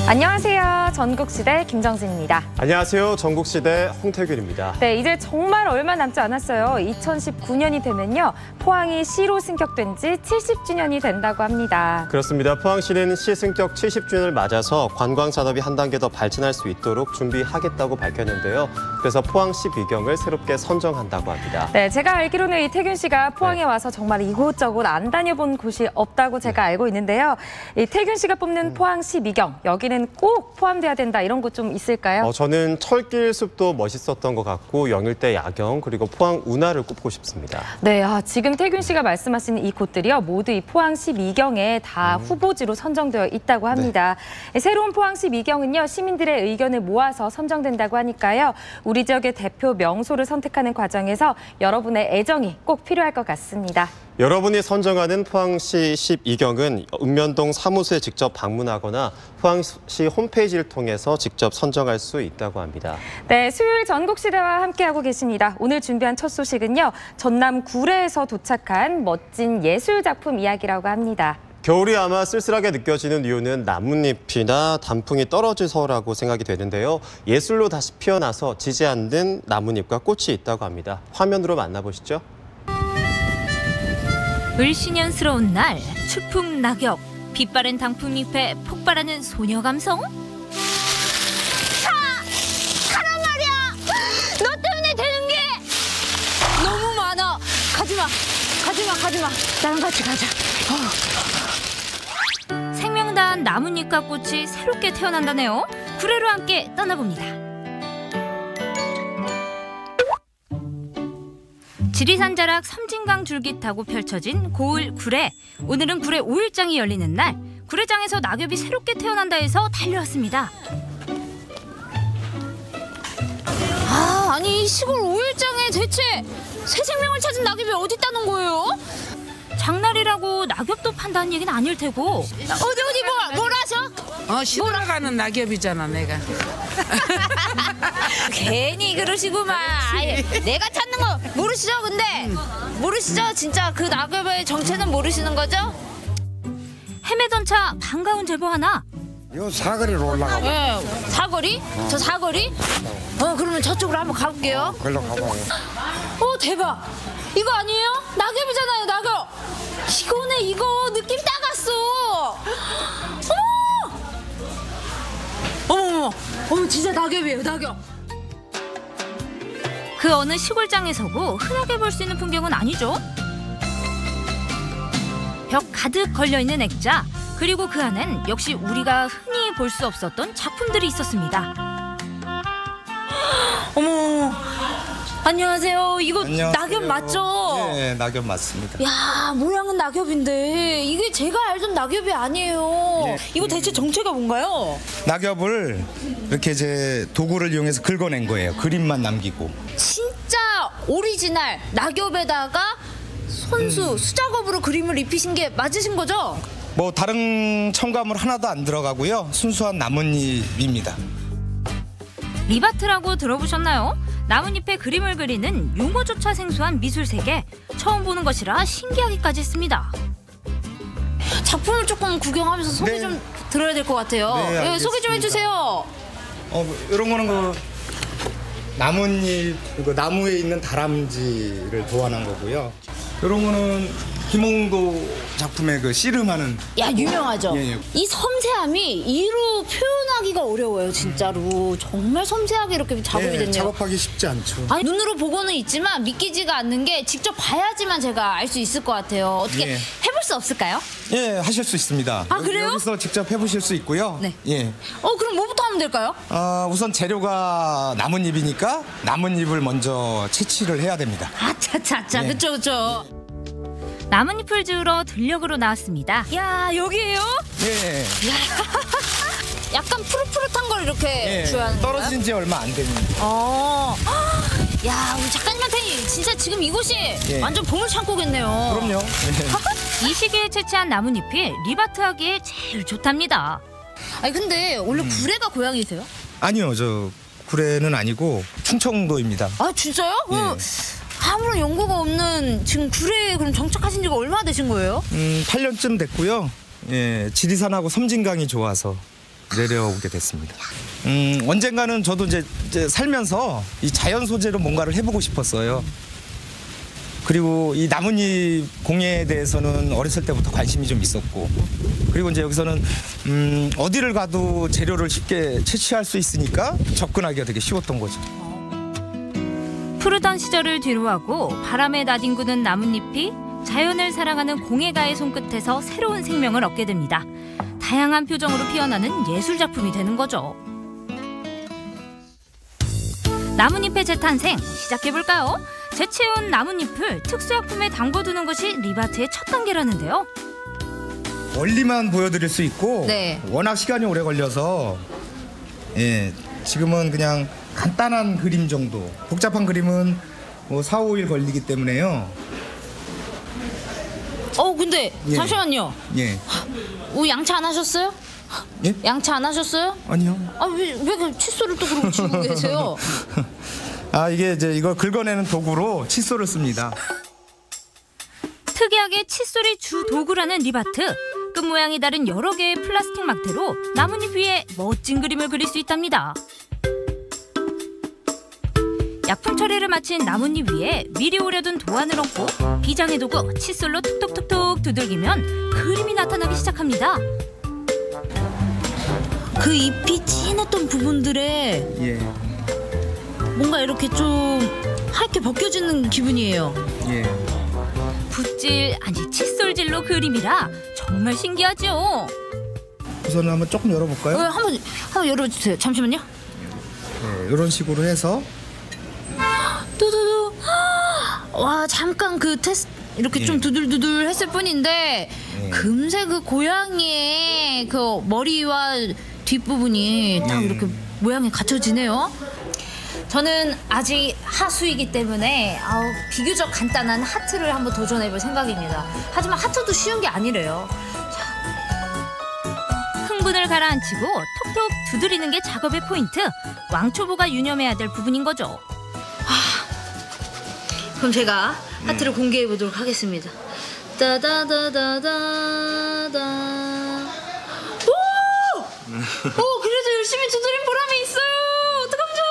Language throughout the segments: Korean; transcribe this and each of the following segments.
안녕하세요. 전국시대 김정진입니다. 안녕하세요. 전국시대 홍태균입니다. 네, 이제 정말 얼마 남지 않았어요. 2019년이 되면요. 포항이 시로 승격된 지 70주년이 된다고 합니다. 그렇습니다. 포항시는 시 승격 70주년을 맞아서 관광산업이 한 단계 더 발전할 수 있도록 준비하겠다고 밝혔는데요. 그래서 포항시 비경을 새롭게 선정한다고 합니다. 네, 제가 알기로는 이태균 씨가 포항에 와서 정말 이곳저곳 안 다녀본 곳이 없다고 제가 알고 있는데요. 이태균 씨가 뽑는 포항시 미경, 여기는 꼭 포함돼야 된다 이런 곳 좀 있을까요? 저는 철길 숲도 멋있었던 것 같고 영일대 야경 그리고 포항 운하를 꼽고 싶습니다. 네, 지금 태균 씨가 말씀하신 이 곳들이요. 모두 이 포항시 미경에 다 후보지로 선정되어 있다고 합니다. 네. 새로운 포항시 미경은요. 시민들의 의견을 모아서 선정된다고 하니까요. 우리 지역의 대표 명소를 선택하는 과정에서 여러분의 애정이 꼭 필요할 것 같습니다. 여러분이 선정하는 포항시 12경은 읍면동 사무소에 직접 방문하거나 포항시 홈페이지를 통해서 직접 선정할 수 있다고 합니다. 네, 수요일 전국시대와 함께하고 계십니다. 오늘 준비한 첫 소식은요. 전남 구례에서 도착한 멋진 예술작품 이야기라고 합니다. 겨울이 아마 쓸쓸하게 느껴지는 이유는 나뭇잎이나 단풍이 떨어져서라고 생각이 되는데요. 예술로 다시 피어나서 지지 않는 나뭇잎과 꽃이 있다고 합니다. 화면으로 만나보시죠. 을씨년스러운 날, 추풍 낙엽, 빛바랜 단풍잎에 폭발하는 소녀 감성? 가란 말이야! 너 때문에 되는 게 너무 많아! 가지마! 나랑 같이 가자. 생명다한 나뭇잎과 꽃이 새롭게 태어난다네요. 구례로 함께 떠나봅니다. 지리산 자락 섬진강 줄기 타고 펼쳐진 고을 구례. 오늘은 구례 5일장이 열리는 날. 구례장에서 낙엽이 새롭게 태어난다 해서 달려왔습니다. 아니 시골 5일장에 대체 새 생명을 찾은 낙엽이 어디 있다는 거예요? 장날이라고 낙엽도 판다는 얘기는 아닐 테고. 어디 뭘 하셔? 시들어가는 낙엽이잖아 내가. 괜히 그러시구만. 아예 내가 찾는 거 모르시죠? 근데 모르시죠? 진짜 그 낙엽의 정체는 모르시는 거죠? 헤매던 차 반가운 제보 하나. 요 사거리로 올라가. 네, 사거리? 저 사거리? 그러면 저쪽으로 한번 가볼게요. 걸로 가봐요. 대박! 이거 아니에요? 낙엽이잖아요, 낙엽! 이거네, 이거. 느낌 딱 왔어. 어머, 진짜 낙엽이에요, 낙엽. 그 어느 시골장에서고 흔하게 볼 수 있는 풍경은 아니죠. 벽 가득 걸려있는 액자, 그리고 그 안엔 역시 우리가 흔히 볼 수 없었던 작품들이 있었습니다. 어머, 안녕하세요. 이거 안녕하세요. 낙엽 맞죠? 네, 낙엽 맞습니다. 야, 모양은 낙엽인데 이게 제가 알던 낙엽이 아니에요. 예. 이거 대체 정체가 뭔가요? 낙엽을 이렇게 이제 도구를 이용해서 긁어낸 거예요. 그림만 남기고. 진짜 오리지널 낙엽에다가 수작업으로 그림을 입히신 게 맞으신 거죠? 뭐 다른 첨가물 하나도 안 들어가고요. 순수한 나뭇잎입니다. 리바트라고 들어보셨나요? 나뭇잎에 그림을 그리는 용어조차 생소한 미술 세계. 처음 보는 것이라 신기하기까지 했습니다. 작품을 조금 구경하면서 소개 네. 좀 들어야 될 것 같아요. 네, 소개 좀 해주세요. 이런 거는 나뭇잎, 그리고 나무에 있는 다람쥐를 도안한 거고요. 이런 거는 김홍도 작품의 그 씨름하는. 야, 유명하죠? 예. 이 섬세함이 이로 표현하기가 어려워요, 진짜로. 정말 섬세하게 이렇게 작업이 됐네요. 작업하기 쉽지 않죠. 아니, 눈으로 보고는 있지만 믿기지가 않는 게 직접 봐야지만 제가 알 수 있을 것 같아요. 어떻게 예. 해볼 수 없을까요? 예, 하실 수 있습니다. 그래요? 여기서 직접 해보실 수 있고요. 네. 예. 그럼 뭐부터 하면 될까요? 우선 재료가 나뭇잎이니까 나뭇잎을 먼저 채취를 해야 됩니다. 아차차차, 예. 그쵸. 나뭇잎을 주우러 들녘으로 나왔습니다. 야, 여기에요? 예. 약간 푸릇푸릇한 걸 이렇게 줘야 하는 건가요? 떨어진 지 얼마 안 됩니다. 야, 우리 작가님한테 진짜 지금 이곳이 예. 완전 보물창고겠네요. 그럼요. 예. 이 시기에 채취한 나뭇잎이 리바트하기에 제일 좋답니다. 아니, 근데 원래 구례가 고향이세요? 아니요, 저 구례는 아니고 충청도입니다. 아, 진짜요? 예. 아무런 연고가 없는 지금 구례에 그럼 정착하신 지가 얼마나 되신 거예요? 8년쯤 됐고요. 예, 지리산하고 섬진강이 좋아서 내려오게 됐습니다. 언젠가는 저도 이제 살면서 이 자연 소재로 뭔가를 해보고 싶었어요. 그리고 이 나뭇잎 공예에 대해서는 어렸을 때부터 관심이 좀 있었고, 그리고 이제 여기서는 어디를 가도 재료를 쉽게 채취할 수 있으니까 접근하기가 되게 쉬웠던 거죠. 푸르던 시절을 뒤로하고 바람에 나뒹구는 나뭇잎이 자연을 사랑하는 공예가의 손끝에서 새로운 생명을 얻게 됩니다. 다양한 표정으로 피어나는 예술 작품이 되는 거죠. 나뭇잎의 재탄생 시작해볼까요? 재채운 나뭇잎을 특수약품에 담궈두는 것이 리바트의 첫 단계라는데요. 원리만 보여드릴 수 있고 네. 워낙 시간이 오래 걸려서 지금은 그냥 간단한 그림 정도, 복잡한 그림은 뭐 4, 5일 걸리기 때문에요. 근데 예. 잠시만요. 예. 양치 안 하셨어요? 예? 양치 안 하셨어요? 아니요. 왜 칫솔을 또 그러고 치고 계세요? 이게 이제 이걸 긁어내는 도구로 칫솔을 씁니다. 특이하게 칫솔이 주 도구라는 리바트. 끝 모양이 다른 여러 개의 플라스틱 막대로 나뭇잎 위에 멋진 그림을 그릴 수 있답니다. 약품 처리를 마친 나뭇잎 위에 미리 오려둔 도안을 얹고 비장의 도구 칫솔로 툭툭툭툭 두들기면 그림이 나타나기 시작합니다. 그 잎이 진했던 부분들에 예. 뭔가 이렇게 좀 하얗게 벗겨지는 기분이에요. 예. 붓질 아니 칫솔질로 그림이라 정말 신기하죠. 우선은 한번 조금 열어볼까요? 한번 열어주세요. 잠시만요. 네, 이런 식으로 해서 두두두. 와, 잠깐 그 테스트 이렇게 좀 두들두들 했을 뿐인데 금세 그 고양이의 그 머리와 뒷부분이 딱 이렇게 모양이 갖춰지네요. 저는 아직 하수이기 때문에 비교적 간단한 하트를 한번 도전해볼 생각입니다. 하지만 하트도 쉬운 게 아니래요. 흥분을 가라앉히고 톡톡 두드리는 게 작업의 포인트. 왕초보가 유념해야 될 부분인 거죠. 그럼 제가 하트를 공개해 보도록 하겠습니다. 따다다다다다. 그래도 열심히 두드린 보람이 있어요. 어떡하면 좋아.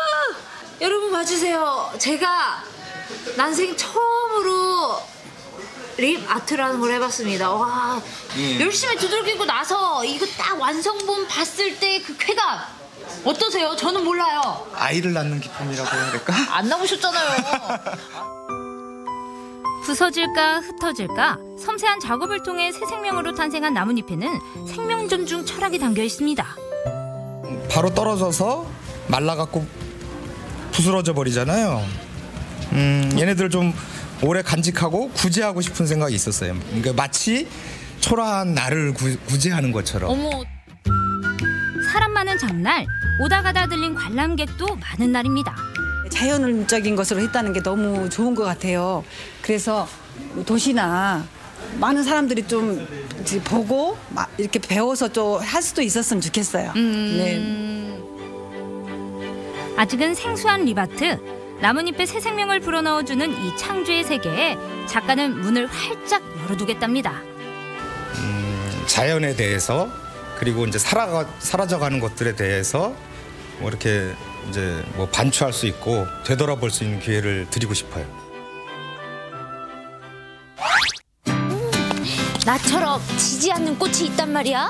여러분 봐주세요. 제가 난생 처음으로 립 아트라는 걸 해봤습니다. 와, 열심히 두들기고 나서 이거 딱 완성본 봤을 때 그 쾌감 어떠세요? 저는 몰라요. 아이를 낳는 기쁨이라고 해야 될까? 안 나오셨잖아요. 부서질까 흩어질까 섬세한 작업을 통해 새 생명으로 탄생한 나뭇잎에는 생명 존중 철학이 담겨 있습니다. 바로 떨어져서 말라갖고 부스러져 버리잖아요. 얘네들 좀 오래 간직하고 구제하고 싶은 생각이 있었어요. 그러니까 마치 초라한 나를 구제하는 것처럼. 어머. 사람 많은 장날 오다 가다 들린 관람객도 많은 날입니다. 자연적인 것으로 했다는 게 너무 좋은 것 같아요. 그래서 도시나 많은 사람들이 좀 보고 이렇게 배워서 좀 할 수도 있었으면 좋겠어요. 네. 아직은 생소한 리바트. 나뭇잎에 새 생명을 불어넣어주는 이 창조의 세계에 작가는 문을 활짝 열어두겠답니다. 자연에 대해서 그리고 이제 사라져가는 것들에 대해서 뭐 이렇게 이제 뭐 반추할 수 있고 되돌아볼 수 있는 기회를 드리고 싶어요. 나처럼 지지 않는 꽃이 있단 말이야?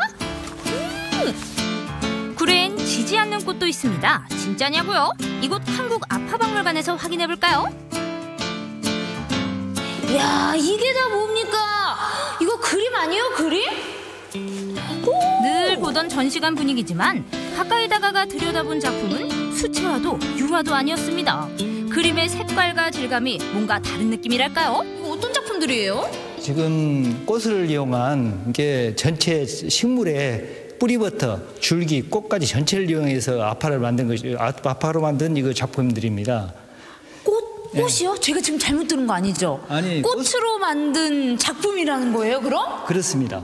구례엔 지지 않는 꽃도 있습니다. 진짜냐고요? 이곳 한국아파박물관에서 확인해볼까요? 야, 이게 다 뭡니까? 이거 그림 아니에요, 그림? 늘 보던 전시관 분위기지만 가까이 다가가 들여다본 작품은 수채화도 유화도 아니었습니다. 그림의 색깔과 질감이 뭔가 다른 느낌이랄까요? 이거 어떤 작품들이에요? 지금 꽃을 이용한 이게 전체 식물의 뿌리부터 줄기, 꽃까지 전체를 이용해서 아파를 만든 것이 아파로 만든 이거 작품들입니다. 꽃이요? 제가 지금 잘못 들은 거 아니죠? 아니, 꽃으로 만든 작품이라는 거예요, 그럼? 그렇습니다.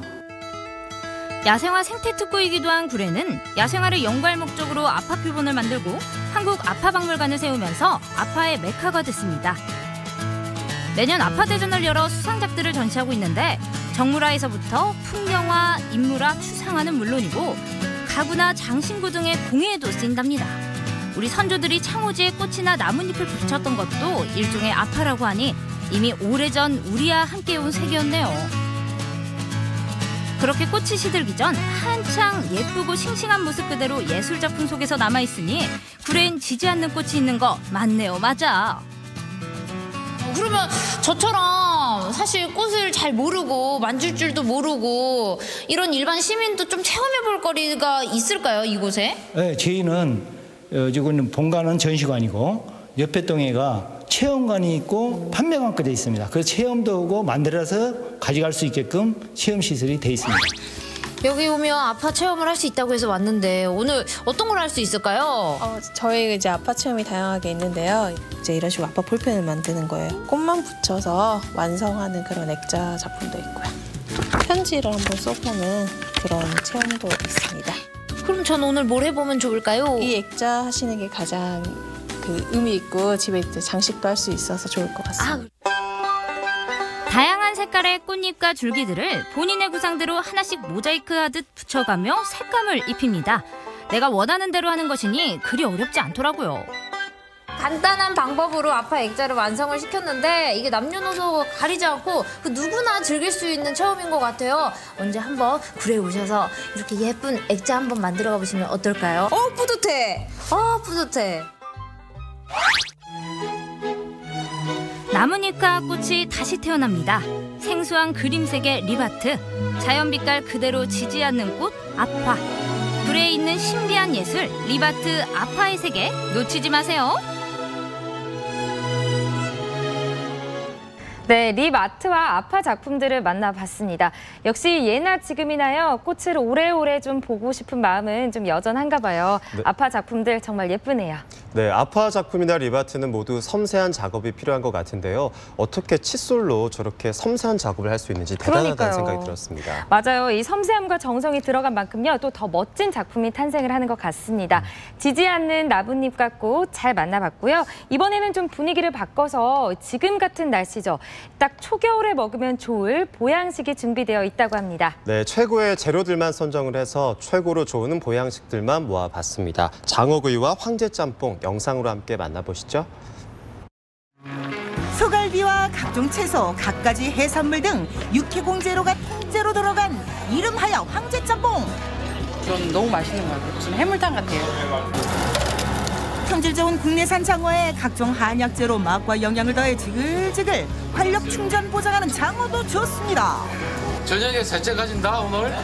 야생화 생태특구이기도 한 구례는 야생화를 연구할 목적으로 아파 표본을 만들고 한국 아파박물관을 세우면서 아파의 메카가 됐습니다. 매년 아파대전을 열어 수상작들을 전시하고 있는데 정물화에서부터 풍경화, 인물화, 추상화는 물론이고 가구나 장신구 등의 공예에도 쓰인답니다. 우리 선조들이 창호지에 꽃이나 나뭇잎을 붙였던 것도 일종의 아파라고 하니 이미 오래전 우리와 함께 온 세계였네요. 그렇게 꽃이 시들기 전 한창 예쁘고 싱싱한 모습 그대로 예술작품 속에서 남아있으니 구례엔 지지 않는 꽃이 있는 거 맞네요. 맞아. 그러면 저처럼 사실 꽃을 잘 모르고 만질 줄도 모르고 이런 일반 시민도 좀 체험해볼 거리가 있을까요, 이곳에? 네, 저희는 지금 본관은 전시관이고 옆에 동에가 체험관이 있고 판매관까지 있습니다. 그래서 체험도 하고 만들어서 가져갈 수 있게끔 체험 시설이 돼 있습니다. 여기 오면 아파 체험을 할 수 있다고 해서 왔는데 오늘 어떤 걸 할 수 있을까요? 저희 이제 아파 체험이 다양하게 있는데요. 이제 이런 식으로 아파 볼펜을 만드는 거예요. 꽃만 붙여서 완성하는 그런 액자 작품도 있고요. 편지를 한번 써보는 그런 체험도 있습니다. 그럼 전 오늘 뭘 해보면 좋을까요? 이 액자 하시는 게 가장 의미 있고 집에 이제 장식도 할 수 있어서 좋을 것 같습니다. 다양한 색깔의 꽃잎과 줄기들을 본인의 구상대로 하나씩 모자이크하듯 붙여가며 색감을 입힙니다. 내가 원하는 대로 하는 것이니 그리 어렵지 않더라고요. 간단한 방법으로 아파 액자를 완성을 시켰는데 이게 남녀노소 가리지 않고 누구나 즐길 수 있는 체험인 것 같아요. 언제 한번 구례에 오셔서 이렇게 예쁜 액자 한번 만들어가 보시면 어떨까요? 뿌듯해. 뿌듯해. 나뭇잎과 꽃이 다시 태어납니다. 생소한 그림색의 립아트, 자연빛깔 그대로 지지 않는 꽃 아파. 구례에 있는 신비한 예술 립아트 아파의 세계 놓치지 마세요. 네, 립 아트와 아파 작품들을 만나봤습니다. 역시 예나 지금이나요, 꽃을 오래오래 좀 보고 싶은 마음은 좀 여전한가 봐요. 네. 아파 작품들 정말 예쁘네요. 네, 아파 작품이나 립 아트는 모두 섬세한 작업이 필요한 것 같은데요. 어떻게 칫솔로 저렇게 섬세한 작업을 할 수 있는지 대단하다는 그러니까요. 생각이 들었습니다. 맞아요. 이 섬세함과 정성이 들어간 만큼요, 또 더 멋진 작품이 탄생을 하는 것 같습니다. 지지 않는 나뭇잎과 꽃 잘 만나봤고요. 이번에는 좀 분위기를 바꿔서 지금 같은 날씨죠. 딱 초겨울에 먹으면 좋을 보양식이 준비되어 있다고 합니다. 네, 최고의 재료들만 선정을 해서 최고로 좋은 보양식들만 모아봤습니다. 장어구이와 황제짬뽕 영상으로 함께 만나보시죠. 소갈비와 각종 채소, 갖가지 해산물 등 육해공재료가 통째로 들어간 이름하여 황제짬뽕. 전 너무 맛있는 것 같아요. 무슨 해물탕 같아요. 품질 좋은 국내산 장어에 각종 한약재로 맛과 영양을 더해 지글지글 활력 충전 보장하는 장어도 좋습니다. 저녁에 셋째 가진다 오늘.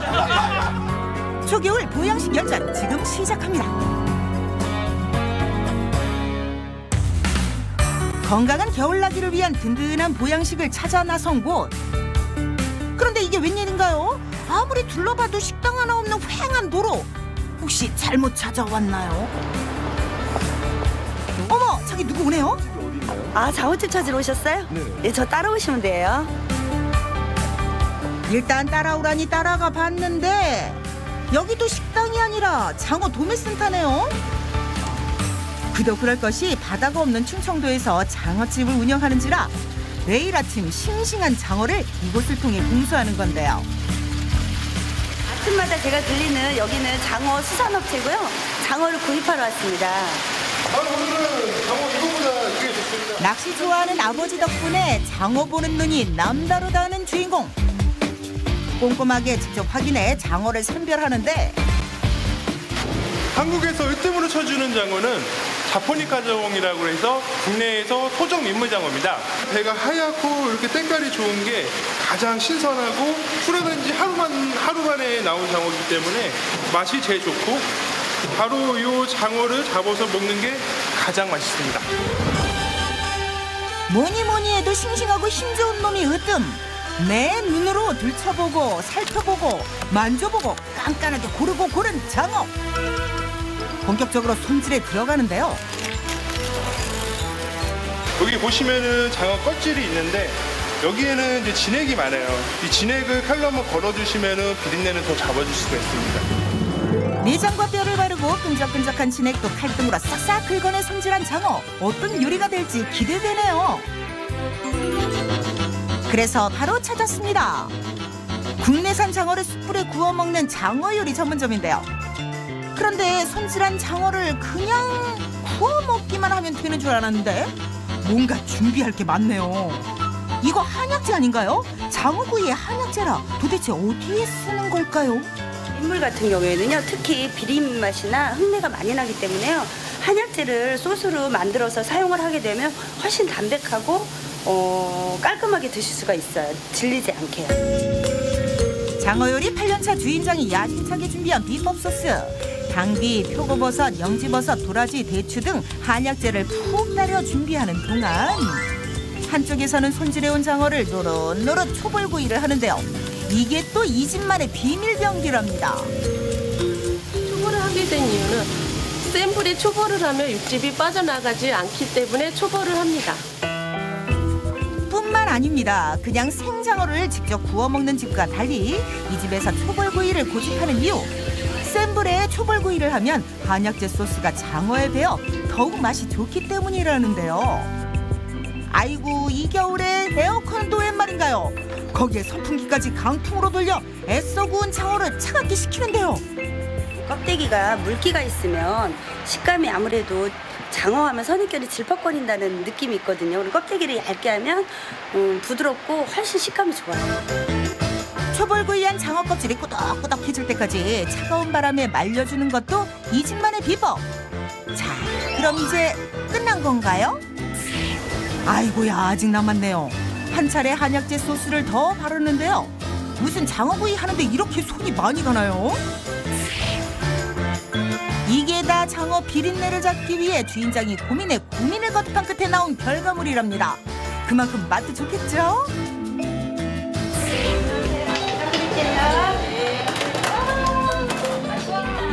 초겨울 보양식 열전 지금 시작합니다. 건강한 겨울나기를 위한 든든한 보양식을 찾아 나선 곳. 그런데 이게 웬일인가요? 아무리 둘러봐도 식당 하나 없는 휑한 도로. 혹시 잘못 찾아왔나요? 어머, 저기 누구 오네요? 장어집 찾으러 오셨어요? 네, 저 따라오시면 돼요. 일단 따라오라니 따라가 봤는데 여기도 식당이 아니라 장어 도매센터네요. 그도 그럴 것이 바다가 없는 충청도에서 장어집을 운영하는지라 매일 아침 싱싱한 장어를 이곳을 통해 공수하는 건데요. 아침마다 제가 들리는 여기는 장어 수산업체고요. 장어를 구입하러 왔습니다. 오늘은 장어 이거보다 이게 좋습니다. 낚시 좋아하는 아버지 덕분에 장어 보는 눈이 남다르다는 주인공. 꼼꼼하게 직접 확인해 장어를 선별하는데 한국에서 1등으로 쳐주는 장어는 자포니카 장어이라고 해서 국내에서 토종 민물장어입니다. 배가 하얗고 이렇게 때깔이 좋은 게 가장 신선하고 풀어낸 지 하루 만에 나온 장어이기 때문에 맛이 제일 좋고 바로 이 장어를 잡아서 먹는 게 가장 맛있습니다. 뭐니 해도 싱싱하고 힘 좋은 놈이 으뜸. 내 눈으로 들춰보고 살펴보고 만져보고 깐깐하게 고르고 고른 장어. 본격적으로 손질에 들어가는데요. 여기 보시면은 장어 껍질이 있는데 여기에는 이제 진액이 많아요. 이 진액을 칼로 한번 걸어주시면은 비린내는 더 잡아줄 수가 있습니다. 내장과 뼈를 바르고 끈적끈적한 진액도 칼등으로 싹싹 긁어내 손질한 장어. 어떤 요리가 될지 기대되네요. 그래서 바로 찾았습니다. 국내산 장어를 숯불에 구워 먹는 장어 요리 전문점인데요. 그런데 손질한 장어를 그냥 구워 먹기만 하면 되는 줄 알았는데 뭔가 준비할 게 많네요. 이거 한약재 아닌가요? 장어구이의 한약재라 도대체 어디에 쓰는 걸까요? 민물 같은 경우에는요, 특히 비린 맛이나 흙내가 많이 나기 때문에요, 한약재를 소스로 만들어서 사용을 하게 되면 훨씬 담백하고 깔끔하게 드실 수가 있어요. 질리지 않게요. 장어 요리 8년차 주인장이 야심차게 준비한 비법 소스. 당귀, 표고버섯, 영지버섯, 도라지, 대추 등 한약재를 푹 달여 준비하는 동안 한쪽에서는 손질해온 장어를 노릇노릇 초벌구이를 하는데요. 이게 또 이 집만의 비밀 병기랍니다. 초벌을 하게 된 이유는 센 불에 초벌을 하면 육즙이 빠져나가지 않기 때문에 초벌을 합니다. 뿐만 아닙니다. 그냥 생장어를 직접 구워 먹는 집과 달리 이 집에서 초벌구이를 고집하는 이유. 센 불에 초벌구이를 하면 한약재 소스가 장어에 배어 더욱 맛이 좋기 때문이라는데요. 아이고, 이 겨울에 에어컨도 웬 말인가요? 거기에 선풍기까지 강풍으로 돌려 애써 구운 장어를 차갑게 식히는데요. 껍데기가 물기가 있으면 식감이 아무래도 장어하면 선입견이 질퍽거린다는 느낌이 있거든요. 그리고 껍데기를 얇게 하면 부드럽고 훨씬 식감이 좋아요. 초벌구이한 장어 껍질이 꾸덕꾸덕해질 때까지 차가운 바람에 말려주는 것도 이 집만의 비법. 자, 그럼 이제 끝난 건가요? 아이고야, 아직 남았네요. 한 차례 한약재 소스를 더 바르는데요. 무슨 장어구이 하는데 이렇게 손이 많이 가나요? 이게 다 장어 비린내를 잡기 위해 주인장이 고민에 고민을 거듭한 끝에 나온 결과물이랍니다. 그만큼 맛도 좋겠죠?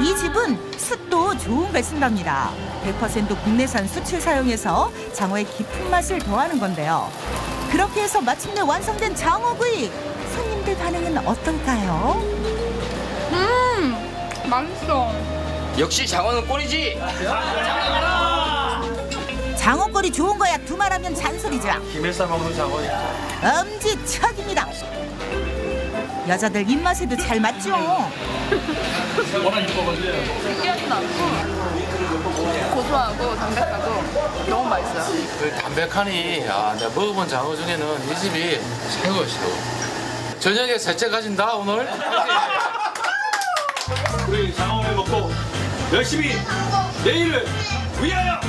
이 집은 숯도 좋은 걸 쓴답니다. 100% 국내산 숯을 사용해서 장어의 깊은 맛을 더하는 건데요. 그렇게 해서 마침내 완성된 장어구이. 손님들 반응은 어떨까요? 맛있어. 역시 장어는 꼴이지. 장어거리 좋은 거야 두말하면 잔소리죠. 김에 싸먹는 장어야. 엄지척입니다. 여자들 입맛에도 잘 맞죠. 워낙 이뻐가지고. 느끼하진 않고 고소하고 담백하고 너무 맛있어요. 그 담백하니 내가 먹어본 장어 중에는 이 집이 최고시고. 저녁에 셋째 가진다 오늘. 우리 장어회 먹고 열심히 내일을 위하여.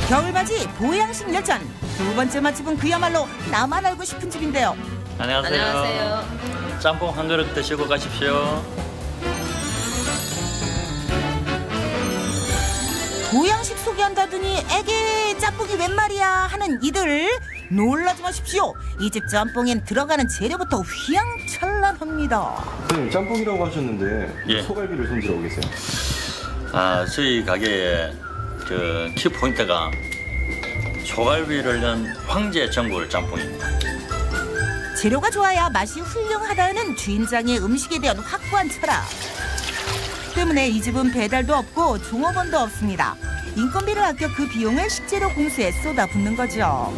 겨울맞이 보양식 열전. 두 번째 맛집은 그야말로 나만 알고 싶은 집인데요. 안녕하세요. 짬뽕 한 그릇 드시고 가십시오. 보양식 소개한다더니 에게 짬뽕이 웬 말이야 하는 이들 놀라지 마십시오. 이 집 짬뽕엔 들어가는 재료부터 휘황찬란합니다. 선생님 짬뽕이라고 하셨는데 예. 소갈비를 손질하고 계세요. 저희 가게의 키 포인트가 소갈비를 넣은 황제 전골 짬뽕입니다. 재료가 좋아야 맛이 훌륭하다는 주인장의 음식에 대한 확고한 철학 때문에 이 집은 배달도 없고 종업원도 없습니다. 인건비를 아껴 그 비용을 식재료 공수에 쏟아붓는 거죠.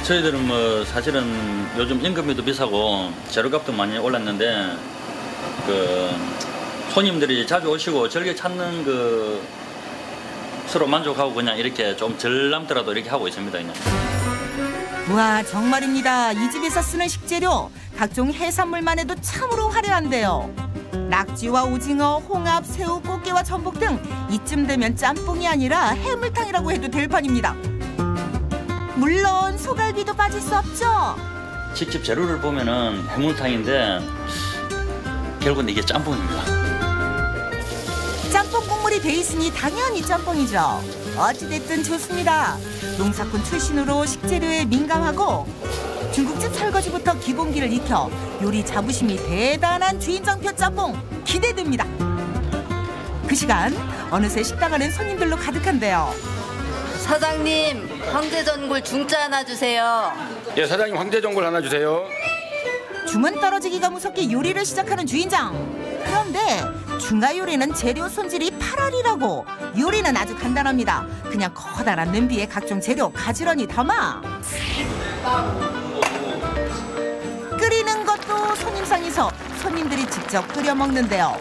저희들은 사실은 요즘 임금비도 비싸고 재료값도 많이 올랐는데 손님들이 자주 오시고 즐겨 찾는 서로 만족하고 그냥 이렇게 좀 덜 남더라도 이렇게 하고 있습니다. 그냥. 와, 정말입니다. 이 집에서 쓰는 식재료 각종 해산물만 해도 참으로 화려한데요. 낙지와 오징어, 홍합, 새우, 꽃게와 전복 등 이쯤 되면 짬뽕이 아니라 해물탕이라고 해도 될 판입니다. 물론 소갈비도 빠질 수 없죠. 직접 재료를 보면은 해물탕인데 결국은 이게 짬뽕입니다. 짬뽕 국물이 베이스니 당연히 짬뽕이죠. 어찌됐든 좋습니다. 농사꾼 출신으로 식재료에 민감하고 중국집 설거지부터 기본기를 익혀 요리 자부심이 대단한 주인장표 짬뽕 기대됩니다. 그 시간 어느새 식당 안은 손님들로 가득한데요. 사장님, 황제전골 중짜 하나 주세요. 예, 사장님 황제전골 하나 주세요. 주문 떨어지기가 무섭게 요리를 시작하는 주인장. 그런데 중화 요리는 재료 손질이 8알이라고. 요리는 아주 간단합니다. 그냥 커다란 냄비에 각종 재료 가지런히 담아 끓이는 것도 바로 손님상에서 손님들이 직접 끓여 먹는데요.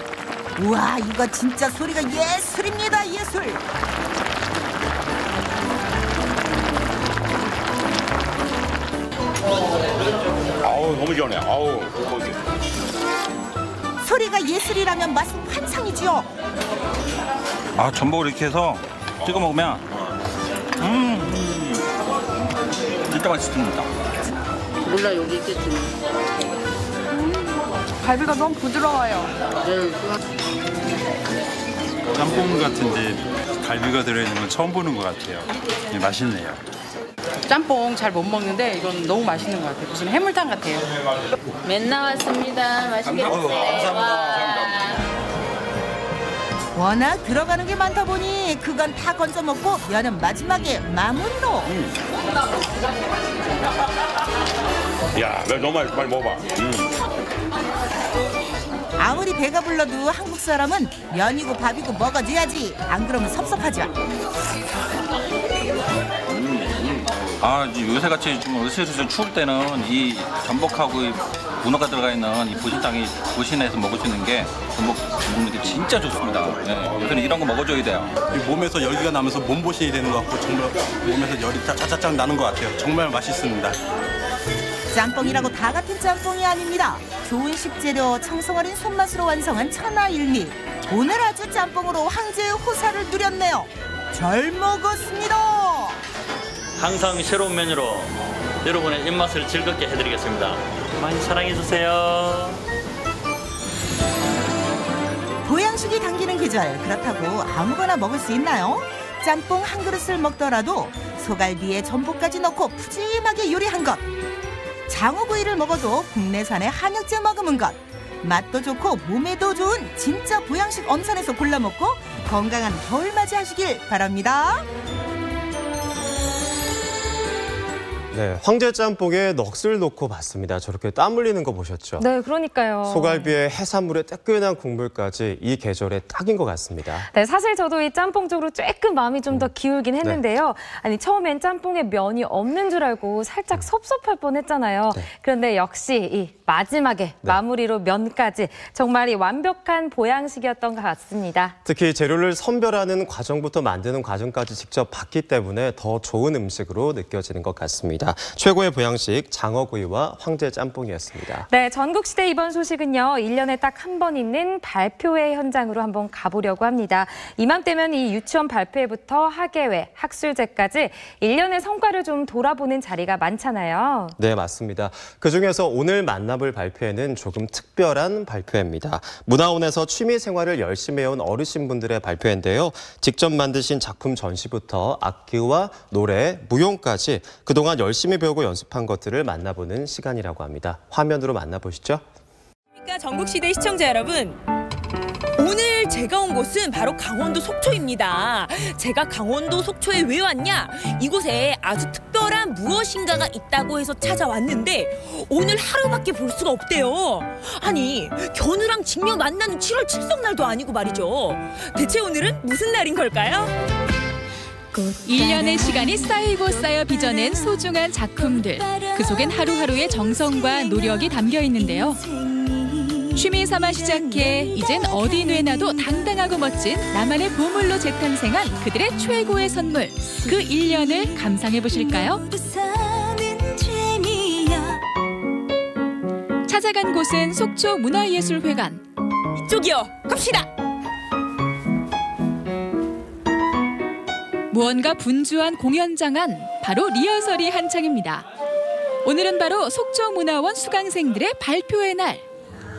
우와, 이거 진짜 소리가 예술입니다, 예술. 아우 너무 시원해. 아우. 소리가 예술이라면 맛은 환상이지요. 아, 전복을 이렇게 해서 찍어 먹으면 진짜 맛있습니다. 몰라, 여기 있겠지. 갈비가 너무 부드러워요. 짬뽕 같은데 갈비가 들어있는 건 처음 보는 것 같아요. 맛있네요. 짬뽕 잘 못 먹는데 이건 너무 맛있는 것 같아요. 무슨 해물탕 같아요. 맨 나왔습니다. 맛있게 드세요. 워낙 들어가는 게 많다 보니 그건 다 건져 먹고 면은 마지막에 마무리로. 야, 면 너무 맛있어. 빨리 먹어봐. 아무리 배가 불러도 한국 사람은 면이고 밥이고 먹어줘야지. 안 그러면 섭섭하죠. 아, 요새같이 좀 으슬으슬 추울 때는 이 전복하고 이 문어가 들어가 있는 이 보신탕이 보신에서 먹을 수 있는 게 전복 먹는 게 진짜 좋습니다. 네, 요새는 이런 거 먹어줘야 돼요. 몸에서 열기가 나면서 몸보신이 되는 것 같고 정말 몸에서 열이 짜짜짝 나는 것 같아요. 정말 맛있습니다. 짬뽕이라고 다 같은 짬뽕이 아닙니다. 좋은 식재료, 청성어린 손맛으로 완성한 천하일미. 오늘 아주 짬뽕으로 황제의 호사를 누렸네요. 잘 먹었습니다. 항상 새로운 메뉴로 여러분의 입맛을 즐겁게 해드리겠습니다. 많이 사랑해주세요. 보양식이 당기는 계절, 그렇다고 아무거나 먹을 수 있나요? 짬뽕 한 그릇을 먹더라도 소갈비에 전복까지 넣고 푸짐하게 요리한 것. 장어구이를 먹어도 국내산의 한약재 머금은 것. 맛도 좋고 몸에도 좋은 진짜 보양식 엄선에서 골라 먹고 건강한 겨울 맞이하시길 바랍니다. 네, 황제 짬뽕에 넋을 놓고 봤습니다. 저렇게 땀 흘리는 거 보셨죠? 네, 그러니까요. 소갈비에 해산물에 뜨끈한 국물까지 이 계절에 딱인 것 같습니다. 네, 사실 저도 이 짬뽕 쪽으로 조금 마음이 좀 더 기울긴 했는데요. 아니, 처음엔 짬뽕에 면이 없는 줄 알고 살짝 섭섭할 뻔했잖아요. 그런데 역시 이 마지막에 마무리로 면까지 정말 이 완벽한 보양식이었던 것 같습니다. 특히 재료를 선별하는 과정부터 만드는 과정까지 직접 봤기 때문에 더 좋은 음식으로 느껴지는 것 같습니다. 최고의 보양식 장어구이와 황제 짬뽕이었습니다. 네, 전국시대 이번 소식은요. 1년에 딱 한 번 있는 발표회 현장으로 한번 가보려고 합니다. 이맘때면 이 유치원 발표회부터 학예회, 학술제까지 1년의 성과를 좀 돌아보는 자리가 많잖아요. 네, 맞습니다. 그중에서 오늘 만나볼 발표회는 조금 특별한 발표회입니다. 문화원에서 취미 생활을 열심히 해온 어르신분들의 발표회인데요. 직접 만드신 작품 전시부터 악기와 노래, 무용까지 그동안 열심히 배우고 연습한 것들을 만나보는 시간이라고 합니다. 화면으로 만나보시죠. 전국시대 시청자 여러분, 오늘 제가 온 곳은 바로 강원도 속초입니다. 제가 강원도 속초에 왜 왔냐? 이곳에 아주 특별한 무엇인가가 있다고 해서 찾아왔는데 오늘 하루밖에 볼 수가 없대요. 아니, 견우랑 직녀 만나는 7월 칠성날도 아니고 말이죠. 대체 오늘은 무슨 날인 걸까요? 1년의 시간이 쌓이고 쌓여 빚어낸 소중한 작품들. 그 속엔 하루하루의 정성과 노력이 담겨 있는데요. 취미 삼아 시작해 이젠 어디 내놔도 당당하고 멋진 나만의 보물로 재탄생한 그들의 최고의 선물. 그 1년을 감상해 보실까요? 찾아간 곳은 속초 문화예술회관. 이쪽이요. 갑시다. 무언가 분주한 공연장 안, 바로 리허설이 한창입니다. 오늘은 바로 속초문화원 수강생들의 발표의 날.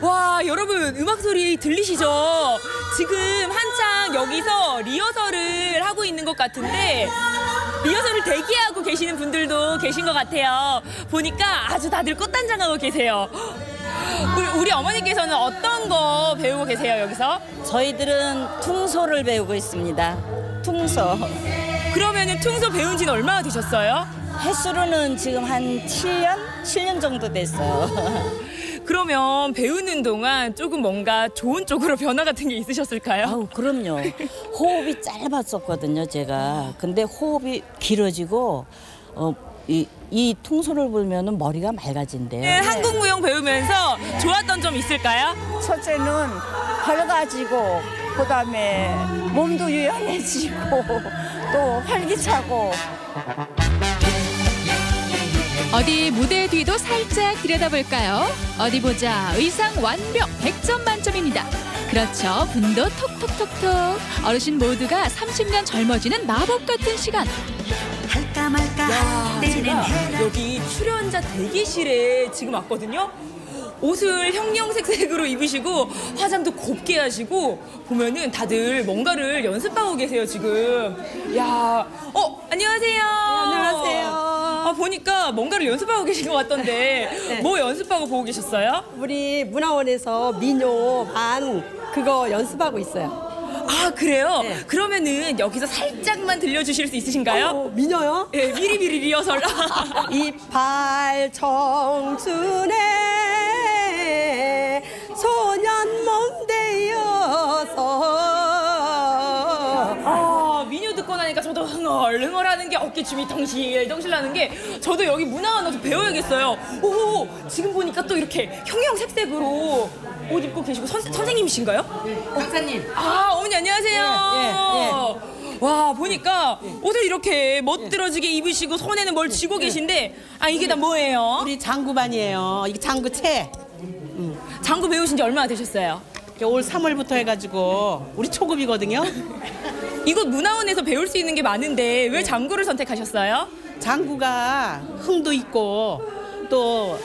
와, 여러분 음악 소리 들리시죠? 지금 한창 여기서 리허설을 하고 있는 것 같은데 리허설을 대기하고 계시는 분들도 계신 것 같아요. 보니까 아주 다들 꽃단장하고 계세요. 우리 어머니께서는 어떤 거 배우고 계세요, 여기서? 저희들은 퉁소를 배우고 있습니다. 퉁소. 그러면은 퉁소 배운 지는 얼마나 되셨어요? 횟수로는 지금 한 7년 정도 됐어요. 그러면 배우는 동안 조금 뭔가 좋은 쪽으로 변화 같은 게 있으셨을까요? 아우, 그럼요. 호흡이 짧았었거든요, 제가. 근데 호흡이 길어지고 이 통솔을 불면은 머리가 맑아진대요. 네, 한국 무용 배우면서 좋았던 점 있을까요? 첫째는 밝아지고 그다음에 몸도 유연해지고 또 활기차고. 어디 무대 뒤도 살짝 들여다볼까요? 어디 보자. 의상 완벽 100점 만점입니다. 그렇죠. 분도 톡톡톡톡. 어르신 모두가 30년 젊어지는 마법 같은 시간. 할까 말까 제가 여기 출연자 대기실에 지금 왔거든요. 옷을 형형색색으로 입으시고 화장도 곱게 하시고 보면은 다들 뭔가를 연습하고 계세요 지금. 야, 안녕하세요. 안녕하세요. 보니까 뭔가를 연습하고 계신 것 같던데 네. 뭐 연습하고 보고 계셨어요? 우리 문화원에서 민요 반 그거 연습하고 있어요. 아, 그래요? 네. 그러면은 여기서 살짝만 들려주실 수 있으신가요? 민요요? 네, 미리미리 리허설. 이팔 청춘에 소년 몸 되어서. 민요 듣고 나니까 저도 흥얼흥얼하는 게 어깨춤이 덩실덩실 나는 게 저도 여기 문화원 와서 배워야겠어요. 오, 지금 보니까 또 이렇게 형형색색으로 옷 입고 계시고 선생님이신가요? 박사님. 어머니 안녕하세요. 예. 와, 보니까 옷을 이렇게 멋들어지게 입으시고 손에는 뭘 쥐고 계신데 이게 다 뭐예요? 우리 장구반이에요. 이게 장구채. 장구 배우신 지 얼마나 되셨어요? 올 3월부터 해가지고 우리 초급이거든요. 이곳 문화원에서 배울 수 있는 게 많은데 왜 장구를 선택하셨어요? 장구가 흥도 있고 또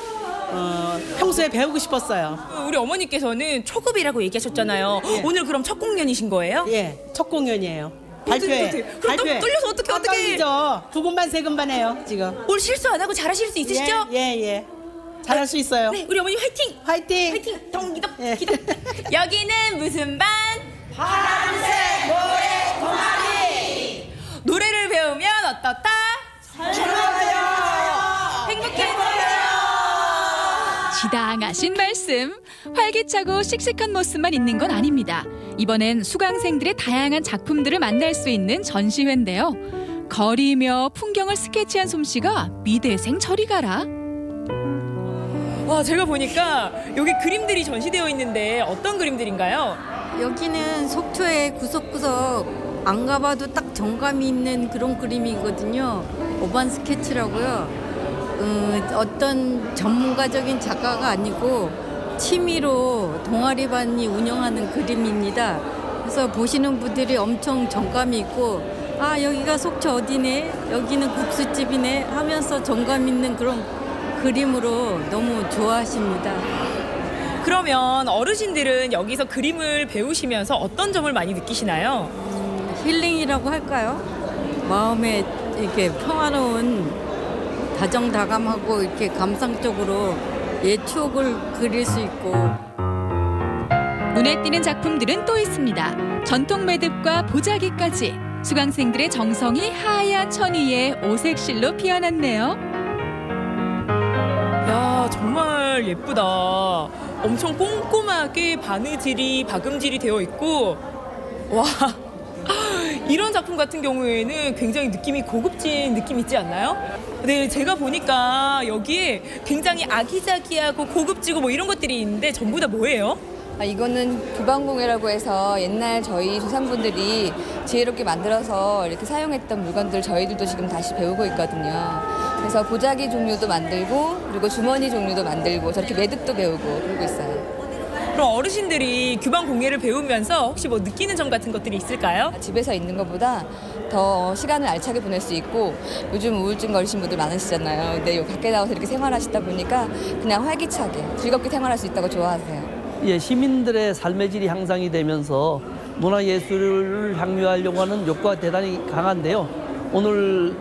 평소에 배우고 싶었어요. 우리 어머니께서는 초급이라고 얘기하셨잖아요. 예. 오늘 그럼 첫 공연이신 거예요? 예, 첫 공연이에요. 발표회. 그럼 또 떨려서 어떻게? 떨리죠. 2분반 3분반 해요 지금. 오늘 실수 안 하고 잘하실 수 있으시죠? 예. 잘할 수 있어요. 네, 우리 어머니 화이팅! 화이팅! 덩기덕 기덕. 여기는 무슨 반? 파란색 모래 동아리. 노래를 배우면 어떻다? 행복해져요. 지당하신 말씀. 활기차고 씩씩한 모습만 있는 건 아닙니다. 이번엔 수강생들의 다양한 작품들을 만날 수 있는 전시회인데요. 거리며 풍경을 스케치한 솜씨가 미대생 저리 가라. 와, 제가 보니까 여기 그림들이 전시되어 있는데 어떤 그림들인가요? 여기는 속초의 구석구석 안 가봐도 딱 정감이 있는 그런 그림이거든요. 오반 스케치라고요. 어떤 전문가적인 작가가 아니고 취미로 동아리반이 운영하는 그림입니다. 그래서 보시는 분들이 엄청 정감이 있고 여기가 속초 어디네? 여기는 국수집이네? 하면서 정감 있는 그런 그림으로 너무 좋아하십니다. 그러면 어르신들은 여기서 그림을 배우시면서 어떤 점을 많이 느끼시나요? 힐링이라고 할까요? 마음에 이렇게 평화로운 다정다감하고 이렇게 감상적으로 옛 추억을 그릴 수 있고. 눈에 띄는 작품들은 또 있습니다. 전통 매듭과 보자기까지 수강생들의 정성이 하얀 천위에 오색실로 피어났네요. 야, 정말 예쁘다. 엄청 꼼꼼하게 바느질이 박음질이 되어 있고, 와, 이런 작품 같은 경우에는 굉장히 느낌이 고급진 느낌 있지 않나요? 네, 제가 보니까 여기에 굉장히 아기자기하고 고급지고 뭐 이런 것들이 있는데 전부 다 뭐예요? 이거는 규방공예라고 해서 옛날 저희 조상분들이 지혜롭게 만들어서 이렇게 사용했던 물건들 저희들도 지금 다시 배우고 있거든요. 그래서 보자기 종류도 만들고 그리고 주머니 종류도 만들고 저렇게 매듭도 배우고 그러고 있어요. 그럼 어르신들이 규방공예를 배우면서 혹시 뭐 느끼는 점 같은 것들이 있을까요? 집에서 있는 것보다 더 시간을 알차게 보낼 수 있고 요즘 우울증 걸리신 분들 많으시잖아요. 근데 여기 밖에 나와서 이렇게 생활하시다 보니까 그냥 활기차게 즐겁게 생활할 수 있다고 좋아하세요. 예, 시민들의 삶의 질이 향상이 되면서 문화예술을 향유하려고 하는 욕구가 대단히 강한데요. 오늘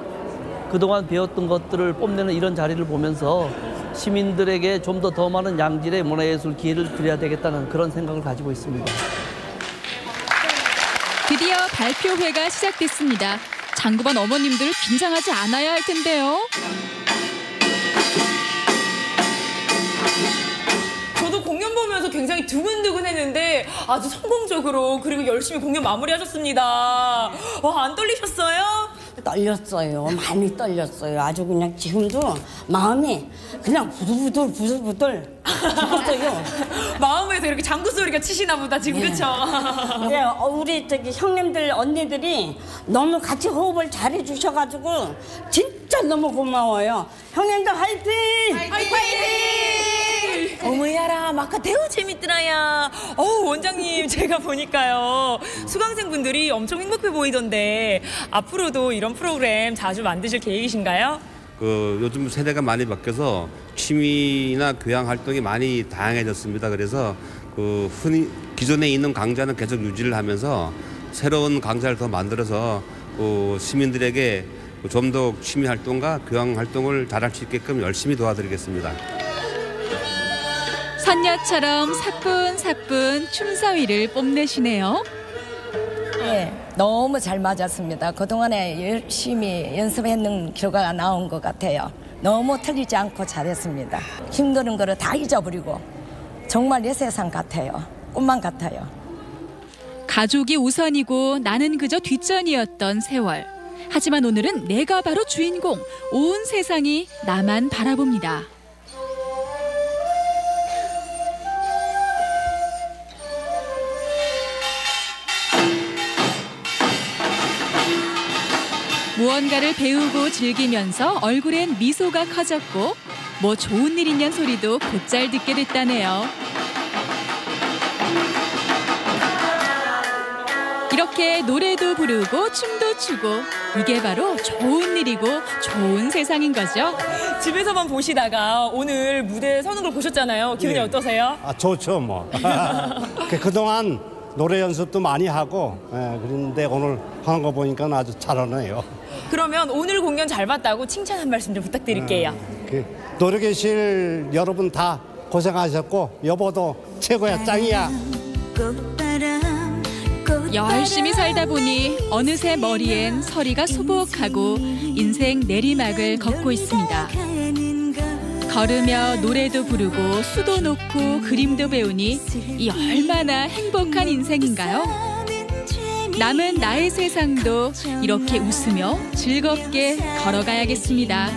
그동안 배웠던 것들을 뽐내는 이런 자리를 보면서 시민들에게 좀 더 많은 양질의 문화예술 기회를 드려야 되겠다는 그런 생각을 가지고 있습니다. 드디어 발표회가 시작됐습니다. 장구반 어머님들 긴장하지 않아야 할 텐데요. 저도 공연 보면서 굉장히 두근두근 했는데 아주 성공적으로 그리고 열심히 공연 마무리하셨습니다. 와, 안 떨리셨어요? 떨렸어요. 많이 떨렸어요. 아주 그냥 지금도 마음이 그냥 부들부들 죽었어요. 마음에서 이렇게 장구 소리가 치시나 보다 지금. 그쵸? 네, 우리 저기 형님들 언니들이 너무 같이 호흡을 잘해 주셔가지고 진짜 너무 고마워요. 형님들 화이팅! 어머야라 마카테오 재밌더라야. 원장님 제가 보니까요 수강생분들이 엄청 행복해 보이던데 앞으로도 이런 프로그램 자주 만드실 계획이신가요? 요즘 세대가 많이 바뀌어서 취미나 교양 활동이 많이 다양해졌습니다. 그래서 흔히 기존에 있는 강좌는 계속 유지를 하면서 새로운 강좌를 더 만들어서 시민들에게 좀 더 취미 활동과 교양 활동을 잘할 수 있게끔 열심히 도와드리겠습니다. 선녀처럼 사뿐사뿐 춤사위를 뽐내시네요. 네, 너무 잘 맞았습니다. 그동안에 열심히 연습했는 결과가 나온 것 같아요. 너무 틀리지 않고 잘했습니다. 힘든 거를 다 잊어버리고 정말 내 세상 같아요. 꿈만 같아요. 가족이 우선이고 나는 그저 뒷전이었던 세월. 하지만 오늘은 내가 바로 주인공, 온 세상이 나만 바라봅니다. 무언가를 배우고 즐기면서 얼굴엔 미소가 커졌고 뭐 좋은 일 있냔 소리도 곧잘 듣게 됐다네요. 이렇게 노래도 부르고 춤도 추고 이게 바로 좋은 일이고 좋은 세상인 거죠. 집에서만 보시다가 오늘 무대에 서는 걸 보셨잖아요. 기분이 어떠세요? 좋죠 뭐. 그동안 노래 연습도 많이 하고 그런데 오늘 하는 거 보니까 아주 잘하네요. 그러면 오늘 공연 잘 봤다고 칭찬 한 말씀 좀 부탁드릴게요. 노래 계실 여러분 다 고생하셨고 여보도 최고야, 짱이야. 열심히 살다 보니 어느새 머리엔 서리가 소복하고 인생 내리막을 걷고 있습니다. 걸으며 노래도 부르고 수도 놓고 그림도 배우니 이 얼마나 행복한 인생인가요? 남은 나의 세상도 이렇게 웃으며 즐겁게 걸어가야겠습니다.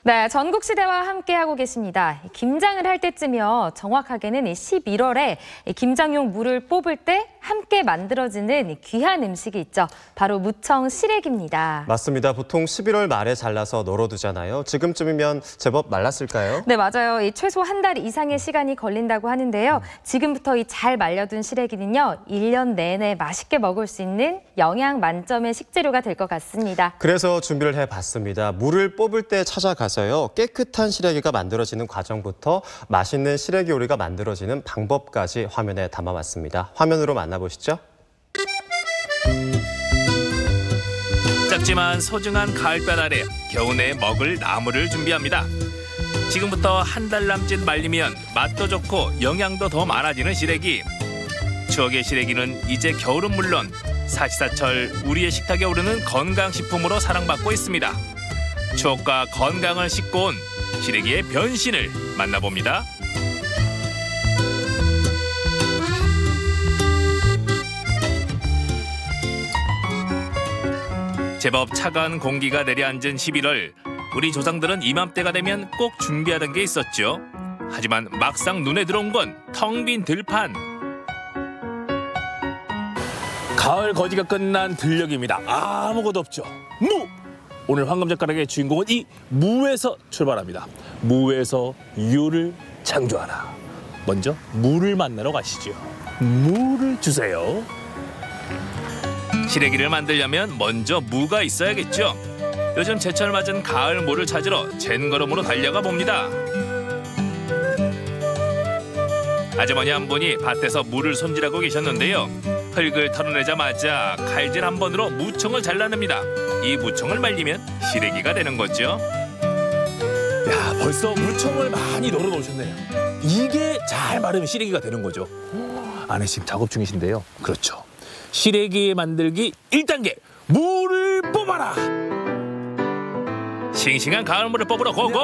네, 전국시대와 함께하고 계십니다. 김장을 할 때쯤이요. 정확하게는 11월에 김장용 물을 뽑을 때 함께 만들어지는 귀한 음식이 있죠. 바로 무청 시래기입니다. 맞습니다. 보통 11월 말에 잘라서 널어두잖아요. 지금쯤이면 제법 말랐을까요? 네, 맞아요. 최소 한 달 이상의 시간이 걸린다고 하는데요. 지금부터 이 잘 말려둔 시래기는요. 1년 내내 맛있게 먹을 수 있는 영양 만점의 식재료가 될 것 같습니다. 그래서 준비를 해봤습니다. 물을 뽑을 때 찾아가서요. 깨끗한 시래기가 만들어지는 과정부터 맛있는 시래기 요리가 만들어지는 방법까지 화면에 담아봤습니다. 화면으로 만나보시죠. 작지만 소중한 가을볕 아래 겨우내 먹을 나물을 준비합니다. 지금부터 한 달 남짓 말리면 맛도 좋고 영양도 더 많아지는 시래기. 추억의 시래기는 이제 겨울은 물론 사시사철 우리의 식탁에 오르는 건강식품으로 사랑받고 있습니다. 추억과 건강을 싣고 온 시래기의 변신을 만나봅니다. 제법 차가운 공기가 내려앉은 11월. 우리 조상들은 이맘때가 되면 꼭 준비하던 게 있었죠. 하지만 막상 눈에 들어온 건 텅 빈 들판. 가을 거지가 끝난 들녘입니다. 아무것도 없죠. 무! 오늘 황금젓가락의 주인공은 이 무에서 출발합니다. 무에서 유를 창조하라. 먼저 무를 만나러 가시죠. 무를 주세요. 시래기를 만들려면 먼저 무가 있어야겠죠. 요즘 제철 맞은 가을 무를 찾으러 젠걸음으로 달려가 봅니다. 아주머니 한 분이 밭에서 무를 손질하고 계셨는데요. 흙을 털어내자마자 칼질 한 번으로 무청을 잘라냅니다. 이 무청을 말리면 시래기가 되는 거죠. 야, 벌써 무청을 많이 널어 놓으셨네요. 이게 잘 마르면 시래기가 되는 거죠. 안에 지금 작업 중이신데요. 그렇죠. 시래기 만들기 1단계, 무를 뽑아라. 싱싱한 가을물을 뽑으러 고고.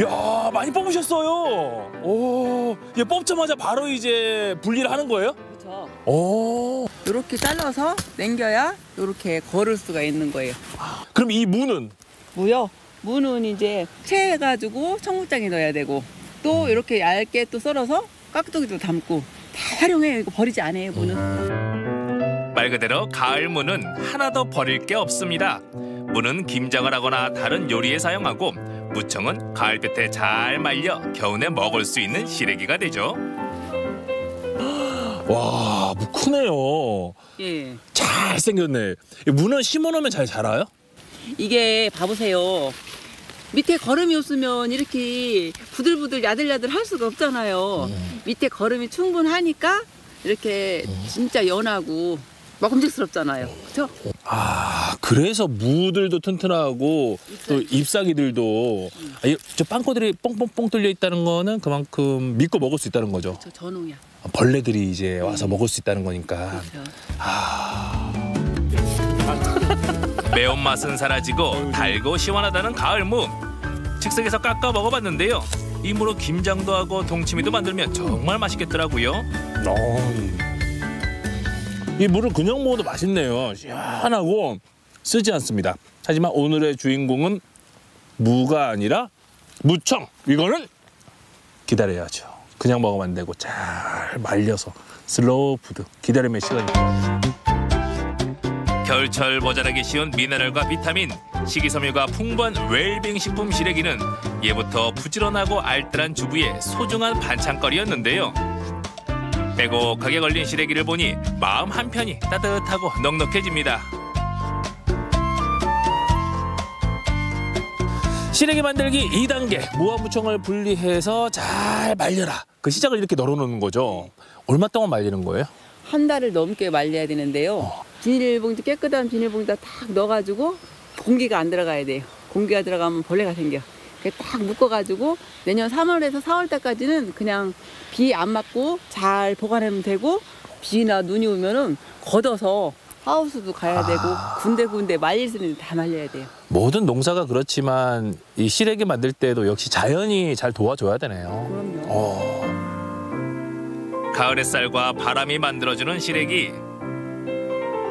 야, 많이 뽑으셨어요. 오, 이제 뽑자마자 바로 이제 분리를 하는 거예요? 그렇죠. 오. 이렇게 잘라서 남겨야 이렇게 걸을 수가 있는 거예요. 그럼 이 무는? 무요? 무는 이제 채해가지고 청국장에 넣어야 되고 또 이렇게 얇게 또 썰어서 깍두기도 담고 다 활용해요. 이거 버리지 않아요, 무는. 말 그대로 가을 무는 하나도 버릴 게 없습니다. 무는 김장을 하거나 다른 요리에 사용하고 무청은 가을볕에 잘 말려 겨우내 먹을 수 있는 시래기가 되죠. 와, 무 크네요. 예. 잘생겼네. 무는 심어놓으면 잘 자라요? 이게 봐보세요. 밑에 거름이 없으면 이렇게 부들부들 야들야들 할 수가 없잖아요. 밑에 거름이 충분하니까 이렇게 진짜 연하고 먹음직스럽잖아요. 그렇죠? 아, 그래서 무들도 튼튼하고 또 잎사귀들도 저 빵꾸들이 뽕뽕뽕 뚫려 있다는 거는 그만큼 믿고 먹을 수 있다는 거죠. 그렇죠. 전홍이야. 벌레들이 이제 와서 먹을 수 있다는 거니까. 그렇죠. 매운맛은 사라지고 달고 시원하다는 가을무. 즉석에서 깎아 먹어봤는데요. 이 무로 김장도 하고 동치미도 만들면 정말 맛있겠더라고요. 이 무를 그냥 먹어도 맛있네요. 시원하고 쓰지 않습니다. 하지만 오늘의 주인공은 무가 아니라 무청. 이거는 기다려야죠. 그냥 먹으면 안 되고 잘 말려서 슬로우 푸드 기다림의 시간입니다. 겨울철 모자라기 쉬운 미네랄과 비타민, 식이섬유가 풍부한 웰빙 식품 시래기는 예부터 부지런하고 알뜰한 주부의 소중한 반찬거리였는데요. 빼곡하게 걸린 시래기를 보니 마음 한편이 따뜻하고 넉넉해집니다. 시래기 만들기 2단계, 무와 무청을 분리해서 잘 말려라. 그 시작을 이렇게 널어놓는 거죠. 얼마 동안 말리는 거예요? 한 달을 넘게 말려야 되는데요. 비닐봉지, 깨끗한 비닐봉지다 딱 넣어가지고 공기가 안 들어가야 돼요. 공기가 들어가면 벌레가 생겨. 딱 묶어가지고 내년 3월에서 4월 때까지는 그냥 비 안 맞고 잘 보관하면 되고 비나 눈이 오면은 걷어서 하우스도 가야 되고 군데군데 말릴 수 있는 데 다 말려야 돼요. 모든 농사가 그렇지만 이 시래기 만들 때도 역시 자연이 잘 도와줘야 되네요. 그럼요. 가을 햇살과 바람이 만들어주는 시래기.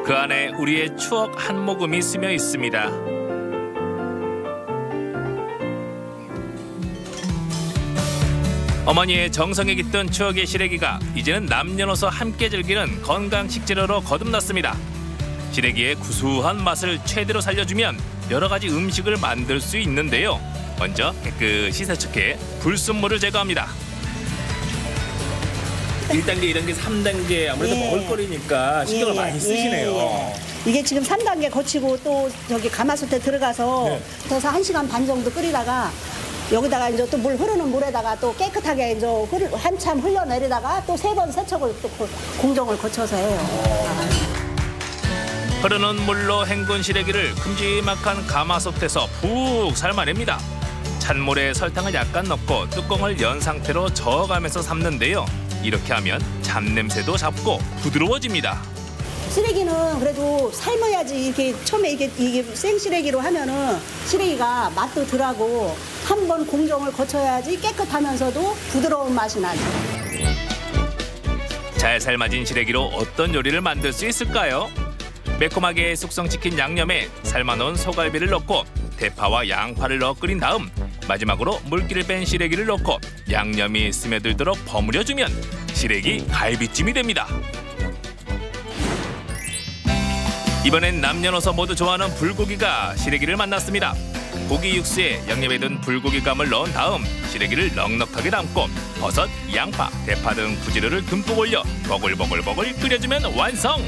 그 안에 우리의 추억 한 모금이 스며 있습니다. 어머니의 정성에 깃든 추억의 시래기가 이제는 남녀노소 함께 즐기는 건강 식재료로 거듭났습니다. 시래기의 구수한 맛을 최대로 살려주면 여러 가지 음식을 만들 수 있는데요. 먼저 깨끗이 세척해 불순물을 제거합니다. 1단계, 2단계, 3단계 아무래도 먹을거리니까 신경을 많이 쓰시네요. 이게 지금 3단계 거치고 또 저기 가마솥에 들어가서 그래서 1시간 반 정도 끓이다가 여기다가 이제 또 물 흐르는 물에다가 또 깨끗하게 이제 한참 흘려내리다가 또 3번 세척을 또 공정을 거쳐서 해요. 흐르는 물로 헹군 시래기를 큼지막한 가마솥에서 푹 삶아냅니다. 찬물에 설탕을 약간 넣고 뚜껑을 연 상태로 저어가면서 삶는데요. 이렇게 하면 잡냄새도 잡고 부드러워집니다. 시래기는 그래도 삶아야지 이렇게 처음에 이게 생시래기로 하면은 시래기가 맛도 덜하고 한번 공정을 거쳐야지 깨끗하면서도 부드러운 맛이 나죠. 잘 삶아진 시래기로 어떤 요리를 만들 수 있을까요? 매콤하게 숙성시킨 양념에 삶아놓은 소갈비를 넣고 대파와 양파를 넣어 끓인 다음 마지막으로 물기를 뺀 시래기를 넣고 양념이 스며들도록 버무려주면 시래기 갈비찜이 됩니다. 이번엔 남녀노소 모두 좋아하는 불고기가 시래기를 만났습니다. 고기 육수에 양념에 든 불고기감을 넣은 다음 시래기를 넉넉하게 담고 버섯, 양파, 대파 등 부지런을 듬뿍 올려 버글버글버글 끓여주면 완성!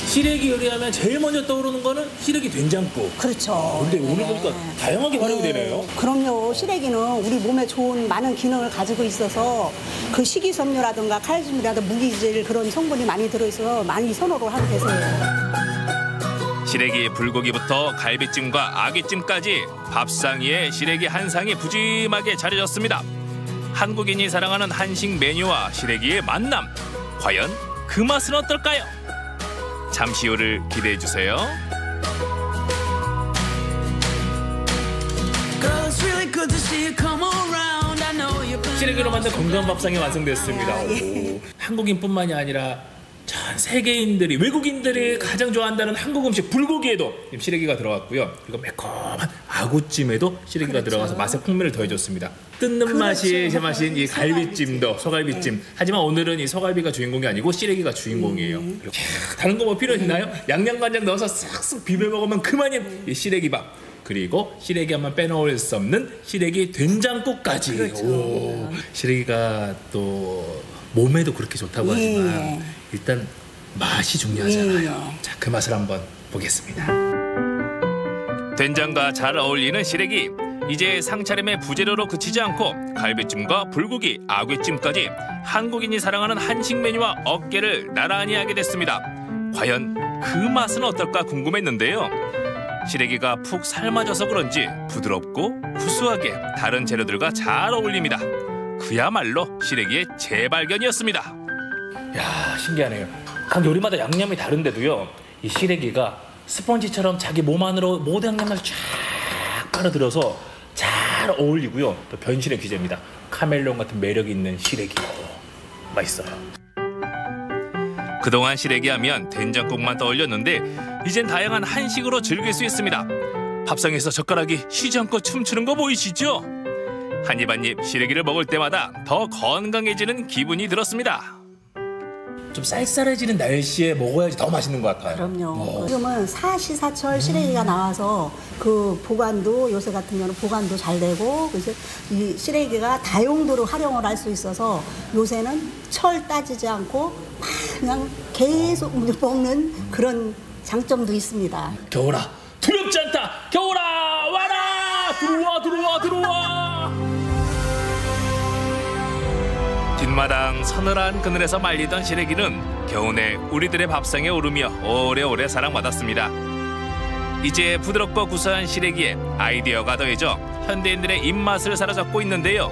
시래기 요리하면 제일 먼저 떠오르는 거는 시래기 된장국. 그렇죠. 근데 오늘 보니까 다양하게 활용이 되네요. 그럼요. 시래기는 우리 몸에 좋은 많은 기능을 가지고 있어서 그 식이섬유라든가 칼슘이라든가 무기질 그런 성분이 많이 들어있어서 많이 선호를 하고 계세요. 시래기 불고기부터 갈비찜과 아귀찜까지 밥상 위에 시래기 한 상이 푸짐하게 차려졌습니다. 한국인이 사랑하는 한식 메뉴와 시래기의 만남. 과연 그 맛은 어떨까요? 잠시 후를 기대해 주세요. 시래기로 만든 건강한 밥상이 완성됐습니다. 오, 한국인뿐만이 아니라 전 세계인들이, 외국인들이 가장 좋아한다는 한국 음식 불고기에도 시래기가 들어갔고요. 그리고 매콤한 아구찜에도 시래기가 들어가서 맛의 풍미를 더해줬습니다. 뜯는 맛이 제맛인 이 갈비찜도, 소갈비찜. 하지만 오늘은 이 소갈비가 주인공이 아니고 시래기가 주인공이에요. 다른 거 뭐 필요 있나요? 양념간장 넣어서 싹싹 비벼 먹으면 그만인 이 시래기밥. 그리고 시래기 하면 빼놓을 수 없는 시래기 된장국까지. 그렇죠. 오, 시래기가 또 몸에도 그렇게 좋다고 하지만 일단 맛이 중요하잖아요. 자, 그 맛을 한번 보겠습니다. 된장과 잘 어울리는 시래기. 이제 상차림의 부재료로 그치지 않고 갈비찜과 불고기, 아귀찜까지 한국인이 사랑하는 한식 메뉴와 어깨를 나란히 하게 됐습니다. 과연 그 맛은 어떨까 궁금했는데요. 시래기가 푹 삶아져서 그런지 부드럽고 구수하게 다른 재료들과 잘 어울립니다. 그야말로 시래기의 재발견이었습니다. 야, 신기하네요. 각 요리마다 양념이 다른데도요, 이 시래기가 스펀지처럼 자기 몸 안으로 모든 양념을 쫙 빨아들여서 잘 어울리고요. 또 변신의 귀재입니다. 카멜레온 같은 매력이 있는 시래기. 맛있어요. 그동안 시래기 하면 된장국만 떠올렸는데 이젠 다양한 한식으로 즐길 수 있습니다. 밥상에서 젓가락이 쉬지 않고 춤추는 거 보이시죠? 한 입 한 입 시래기를 먹을 때마다 더 건강해지는 기분이 들었습니다. 좀 쌀쌀해지는 날씨에 먹어야지 더 맛있는 것 같아요. 그럼요. 지금은 사시사철 시래기가 나와서 그 보관도, 요새 같은 경우는 보관도 잘 되고, 그래서 이 시래기가 다용도로 활용을 할 수 있어서 요새는 철 따지지 않고 그냥 계속 먹는 그런 장점도 있습니다. 겨울아, 두렵지 않다. 겨울아, 와라. 들어와, 들어와, 들어와. 뒷마당 서늘한 그늘에서 말리던 시래기는 겨우내 우리들의 밥상에 오르며 오래오래 사랑받았습니다. 이제 부드럽고 구수한 시래기에 아이디어가 더해져 현대인들의 입맛을 사로잡고 있는데요.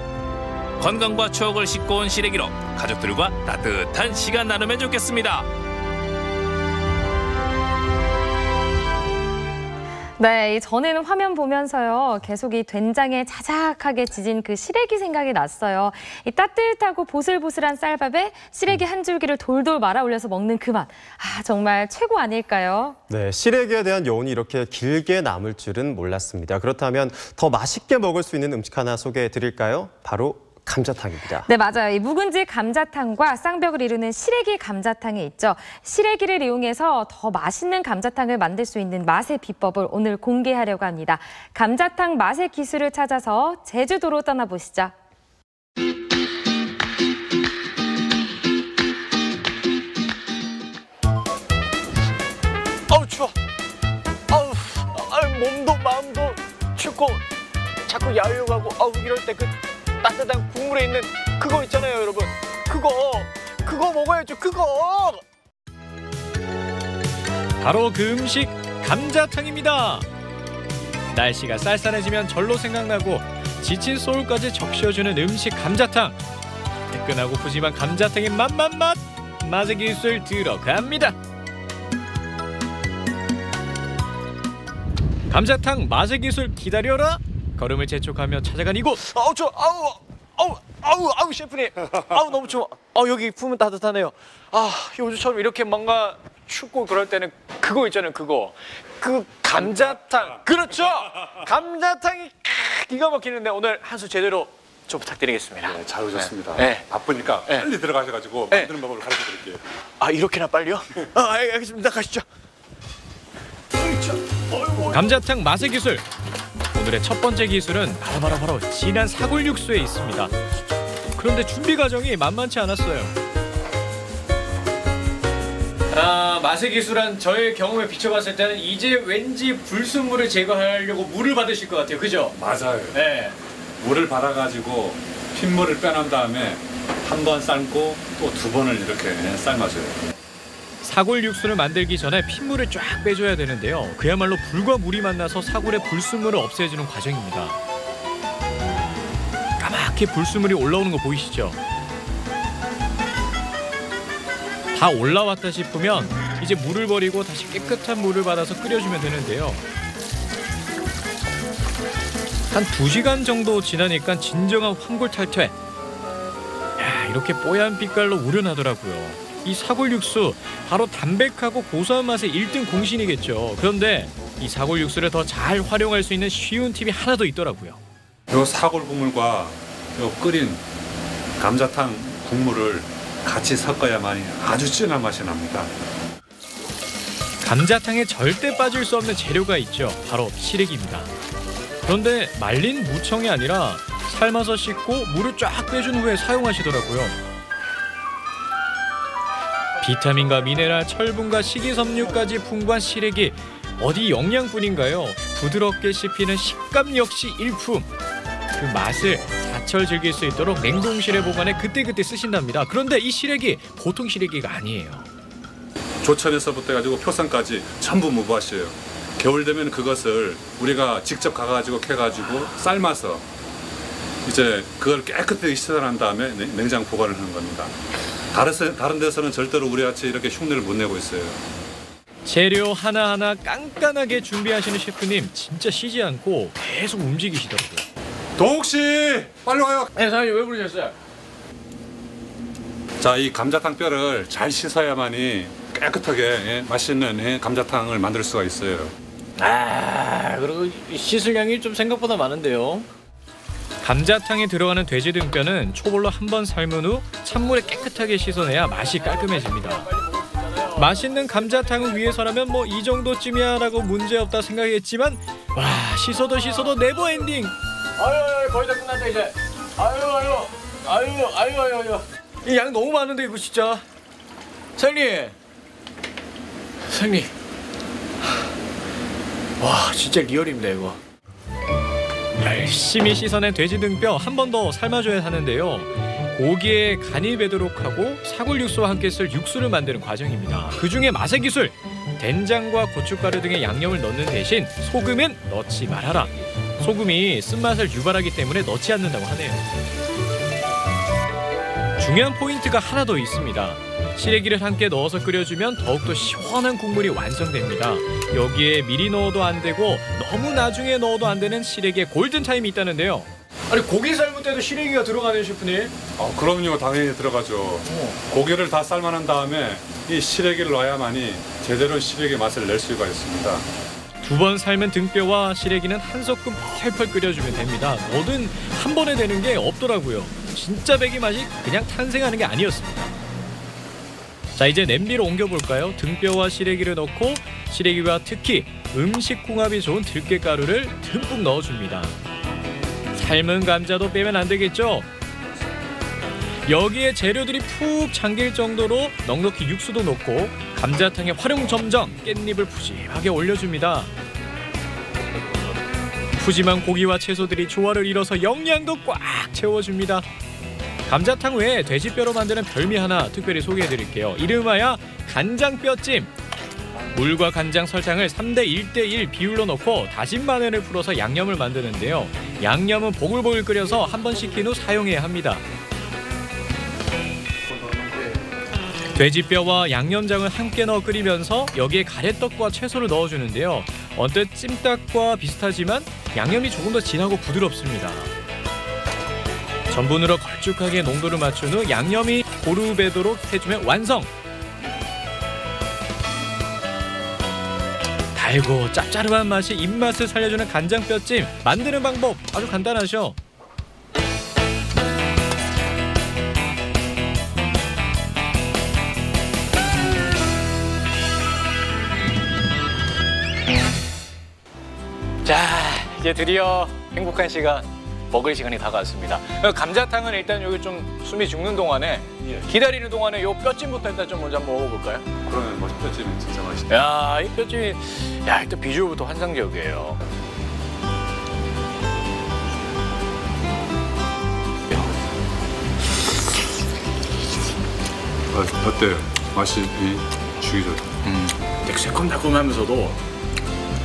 건강과 추억을 싣고 온 시래기로 가족들과 따뜻한 시간 나누면 좋겠습니다. 네, 전에는 화면 보면서요, 계속 이 된장에 자작하게 지진 그 시래기 생각이 났어요. 이 따뜻하고 보슬보슬한 쌀밥에 시래기 한 줄기를 돌돌 말아 올려서 먹는 그 맛. 아, 정말 최고 아닐까요? 네, 시래기에 대한 여운이 이렇게 길게 남을 줄은 몰랐습니다. 그렇다면 더 맛있게 먹을 수 있는 음식 하나 소개해 드릴까요? 바로 감자탕입니다. 네, 맞아요. 이 묵은지 감자탕과 쌍벽을 이루는 시래기 감자탕이 있죠. 시래기를 이용해서 더 맛있는 감자탕을 만들 수 있는 맛의 비법을 오늘 공개하려고 합니다. 감자탕 맛의 기술을 찾아서 제주도로 떠나보시죠. 아우 추워. 아우 몸도 마음도 춥고 자꾸 야유 가고 이럴 때 그 따뜻한 국물에 있는 그거 있잖아요, 여러분. 그거 먹어야죠, 그거. 바로 그 음식 감자탕입니다. 날씨가 쌀쌀해지면 절로 생각나고 지친 소울까지 적셔주는 음식 감자탕. 뜨끈하고 푸짐한 감자탕의 맛 맛의 기술 들어갑니다. 감자탕 맛의 기술 기다려라. 걸음을 재촉하며 찾아간 이곳. 아우 셰프님. 너무 추워. 여기 품은 따뜻하네요. 요즘처럼 이렇게 뭔가 춥고 그럴 때는 그거 있잖아요, 그거. 그 감자탕. 그렇죠. 감자탕이 기가 막히는데 오늘 한 수 제대로 좀 부탁드리겠습니다. 네, 잘 오셨습니다. 네. 바쁘니까 빨리 들어가셔가지고 만드는 법을 가르쳐 드릴게요. 이렇게나 빨리요? 알겠습니다. 가시죠. 감자탕 맛의 기술. 오늘의 첫 번째 기술은 바로 진한 사골 육수에 있습니다. 그런데 준비 과정이 만만치 않았어요. 맛의 기술한 저의 경험에 비춰봤을 때는 이제 왠지 불순물을 제거하려고 물을 받으실 것 같아요. 그죠? 맞아요. 네. 물을 받아가지고 핏물을 빼낸 다음에 한 번 삶고 또 두 번을 이렇게 삶아줘요. 사골 육수를 만들기 전에 핏물을 쫙 빼줘야 되는데요. 그야말로 불과 물이 만나서 사골의 불순물을 없애주는 과정입니다. 까맣게 불순물이 올라오는 거 보이시죠? 다 올라왔다 싶으면 이제 물을 버리고 다시 깨끗한 물을 받아서 끓여주면 되는데요. 한 2시간 정도 지나니까 진정한 황골탈퇴. 야, 이렇게 뽀얀 빛깔로 우러나더라고요. 이 사골육수 바로 담백하고 고소한 맛의 1등 공신이겠죠. 그런데 이 사골육수를 더 잘 활용할 수 있는 쉬운 팁이 하나 더 있더라고요. 요 사골 국물과 요 끓인 감자탕 국물을 같이 섞어야만이 아주 진한 맛이 납니다. 감자탕에 절대 빠질 수 없는 재료가 있죠. 바로 시래기입니다. 그런데 말린 무청이 아니라 삶아서 씻고 물을 쫙 빼준 후에 사용하시더라고요. 비타민과 미네랄, 철분과 식이섬유까지 풍부한 시래기. 어디 영양뿐인가요? 부드럽게 씹히는 식감 역시 일품. 그 맛을 사철 즐길 수 있도록 냉동실에 보관해 그때그때 쓰신답니다. 그런데 이 시래기 보통 시래기가 아니에요. 조천에서부터 해가지고 표선까지 전부 무밭이에요. 겨울 되면 그것을 우리가 직접 가가지고 캐가지고 삶아서 이제 그걸 깨끗하게 씻어낸 다음에 냉장 보관을 하는 겁니다. 다른 데서는 절대로 우리 같이 이렇게 흉내를 못 내고 있어요. 재료 하나하나 깐깐하게 준비하시는 셰프님 진짜 쉬지 않고 계속 움직이시더라고요. 동욱 씨 빨리 와요. 네, 사장님 왜 부르셨어요? 자, 이 감자탕 뼈를 잘 씻어야만이 깨끗하게 맛있는 감자탕을 만들 수가 있어요. 아, 그리고 씻을 양이 좀 생각보다 많은데요. 감자탕에 들어가는 돼지 등뼈는 초벌로 한번 삶은 후 찬물에 깨끗하게 씻어내야 맛이 깔끔해집니다. 맛있는 감자탕을 위해서라면 뭐 이 정도쯤이야 라고 문제없다 생각했지만 와, 씻어도 네버 엔딩. 아유, 거의 다 끝났다 이제. 아유. 이 양 너무 많은데 이거 진짜. 사장님. 와, 진짜 리얼입니다 이거. 열심히 씻어낸 돼지 등뼈 한 번 더 삶아줘야 하는데요. 고기에 간이 배도록 하고 사골육수와 함께 쓸 육수를 만드는 과정입니다. 그중에 맛의 기술! 된장과 고춧가루 등의 양념을 넣는 대신 소금은 넣지 말아라. 소금이 쓴맛을 유발하기 때문에 넣지 않는다고 하네요. 중요한 포인트가 하나 더 있습니다. 시래기를 함께 넣어서 끓여주면 더욱더 시원한 국물이 완성됩니다. 여기에 미리 넣어도 안 되고 너무 나중에 넣어도 안 되는 시래기의 골든타임이 있다는데요. 아니, 고기 삶을 때도 시래기가 들어가네요, 셰프님. 그럼요, 당연히 들어가죠. 고기를 다 삶아낸 다음에 이 시래기를 넣어야만이 제대로 시래기 맛을 낼 수가 있습니다. 2번 삶은 등뼈와 시래기는 한 소끔 펄펄 끓여주면 됩니다. 뭐든 한 번에 되는 게 없더라고요. 진짜 배기 맛이 그냥 탄생하는 게 아니었습니다. 자, 이제 냄비로 옮겨볼까요? 등뼈와 시래기를 넣고 시래기와 특히 음식궁합이 좋은 들깨가루를 듬뿍 넣어줍니다. 삶은 감자도 빼면 안 되겠죠? 여기에 재료들이 푹 잠길 정도로 넉넉히 육수도 넣고 감자탕의 활용점정 깻잎을 푸짐하게 올려줍니다. 푸짐한 고기와 채소들이 조화를 이뤄서 영양도 꽉 채워줍니다. 감자탕 외에 돼지뼈로 만드는 별미 하나 특별히 소개해드릴게요. 이름하여 간장뼈찜. 물과 간장, 설탕을 3대 1대1 비율로 넣고 다진 마늘을 풀어서 양념을 만드는데요. 양념은 보글보글 끓여서 한 번 식힌 후 사용해야 합니다. 돼지뼈와 양념장을 함께 넣어 끓이면서 여기에 가래떡과 채소를 넣어주는데요. 언뜻 찜닭과 비슷하지만 양념이 조금 더 진하고 부드럽습니다. 전분으로 걸쭉하게 농도를 맞춘 후 양념이 고루 배도록 해주면 완성! 달고 짭짤한 맛이 입맛을 살려주는 간장뼈찜 만드는 방법 아주 간단하죠. 자, 이제 드디어 행복한 시간, 먹을 시간이 다가왔습니다. 감자탕은 일단 여기 좀 숨이 죽는 동안에 기다리는 동안에 요 뼈찜부터 일단 좀 먼저 한번 먹어볼까요? 그러면 뼈찜이 진짜 맛있다. 야, 이 뼈찜이 일단 비주얼부터 환상적이에요. 어때요? 맛이 죽이죠. 되게 새콤달콤하면서도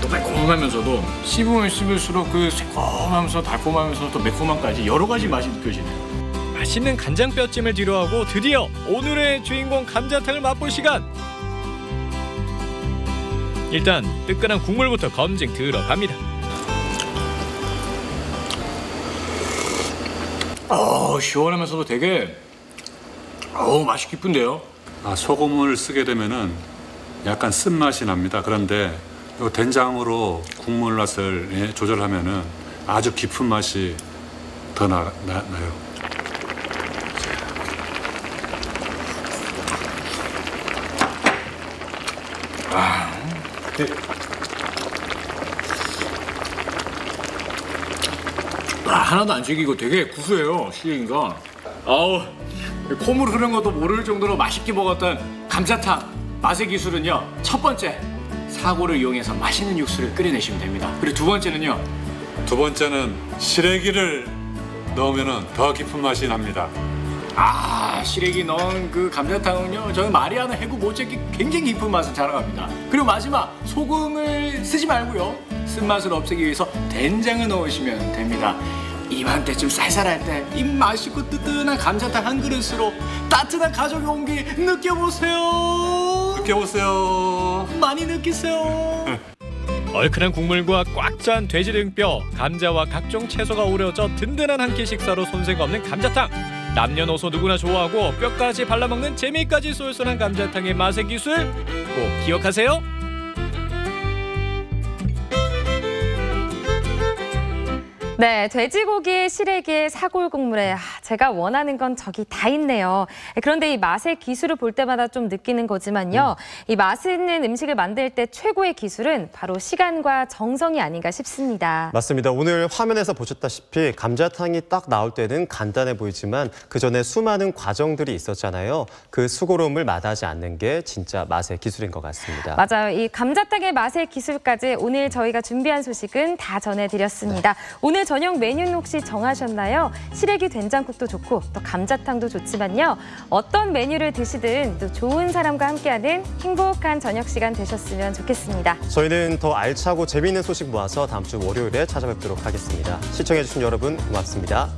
또 매콤하면서도 씹으면 씹을수록 그 새콤하면서 달콤하면서 또 매콤함까지 여러 가지 맛이 느껴지네요. 맛있는 간장뼈찜을 뒤로하고 드디어 오늘의 주인공 감자탕을 맛볼 시간! 일단 뜨끈한 국물부터 검증 들어갑니다. 시원하면서도 되게 맛이 깊은데요. 소금을 쓰게 되면은 약간 쓴맛이 납니다. 그런데 요 된장으로 국물 맛을 조절하면은 아주 깊은 맛이 더 나요. 하나도 안 질기고 되게 구수해요, 시래기가. 콧물 흐르는 것도 모를 정도로 맛있게 먹었던 감자탕 맛의 기술은요, 첫 번째, 사고를 이용해서 맛있는 육수를 끓여내시면 됩니다. 그리고 두 번째는요, 두 번째는 시래기를 넣으면 더 깊은 맛이 납니다. 시래기 넣은 그 감자탕은요, 저는 마리아나 해구 못지않게 굉장히 깊은 맛을 자랑합니다. 그리고 마지막, 소금을 쓰지 말고요, 쓴맛을 없애기 위해서 된장을 넣으시면 됩니다. 이맘때쯤 쌀쌀할 때 이 맛있고 뜨끈한 감자탕 한 그릇으로 따뜻한 가족의 온기 느껴보세요. 많이 느끼세요. 얼큰한 국물과 꽉 찬 돼지 등뼈, 감자와 각종 채소가 어우러져 든든한 한 끼 식사로 손색 없는 감자탕. 남녀노소 누구나 좋아하고 뼈까지 발라먹는 재미까지 쏠쏠한 감자탕의 맛의 기술 꼭 기억하세요. 네, 돼지고기에 시래기에 사골 국물에 제가 원하는 건 저기 다 있네요. 그런데 이 맛의 기술을 볼 때마다 좀 느끼는 거지만요. 이 맛있는 음식을 만들 때 최고의 기술은 바로 시간과 정성이 아닌가 싶습니다. 맞습니다. 오늘 화면에서 보셨다시피 감자탕이 딱 나올 때는 간단해 보이지만 그 전에 수많은 과정들이 있었잖아요. 그 수고로움을 마다하지 않는 게 진짜 맛의 기술인 것 같습니다. 맞아요. 이 감자탕의 맛의 기술까지 오늘 저희가 준비한 소식은 다 전해드렸습니다. 오늘 저녁 메뉴는 혹시 정하셨나요? 시래기 된장국도 좋고 또 감자탕도 좋지만요. 어떤 메뉴를 드시든 또 좋은 사람과 함께하는 행복한 저녁 시간 되셨으면 좋겠습니다. 저희는 더 알차고 재미있는 소식 모아서 다음 주 월요일에 찾아뵙도록 하겠습니다. 시청해주신 여러분 고맙습니다.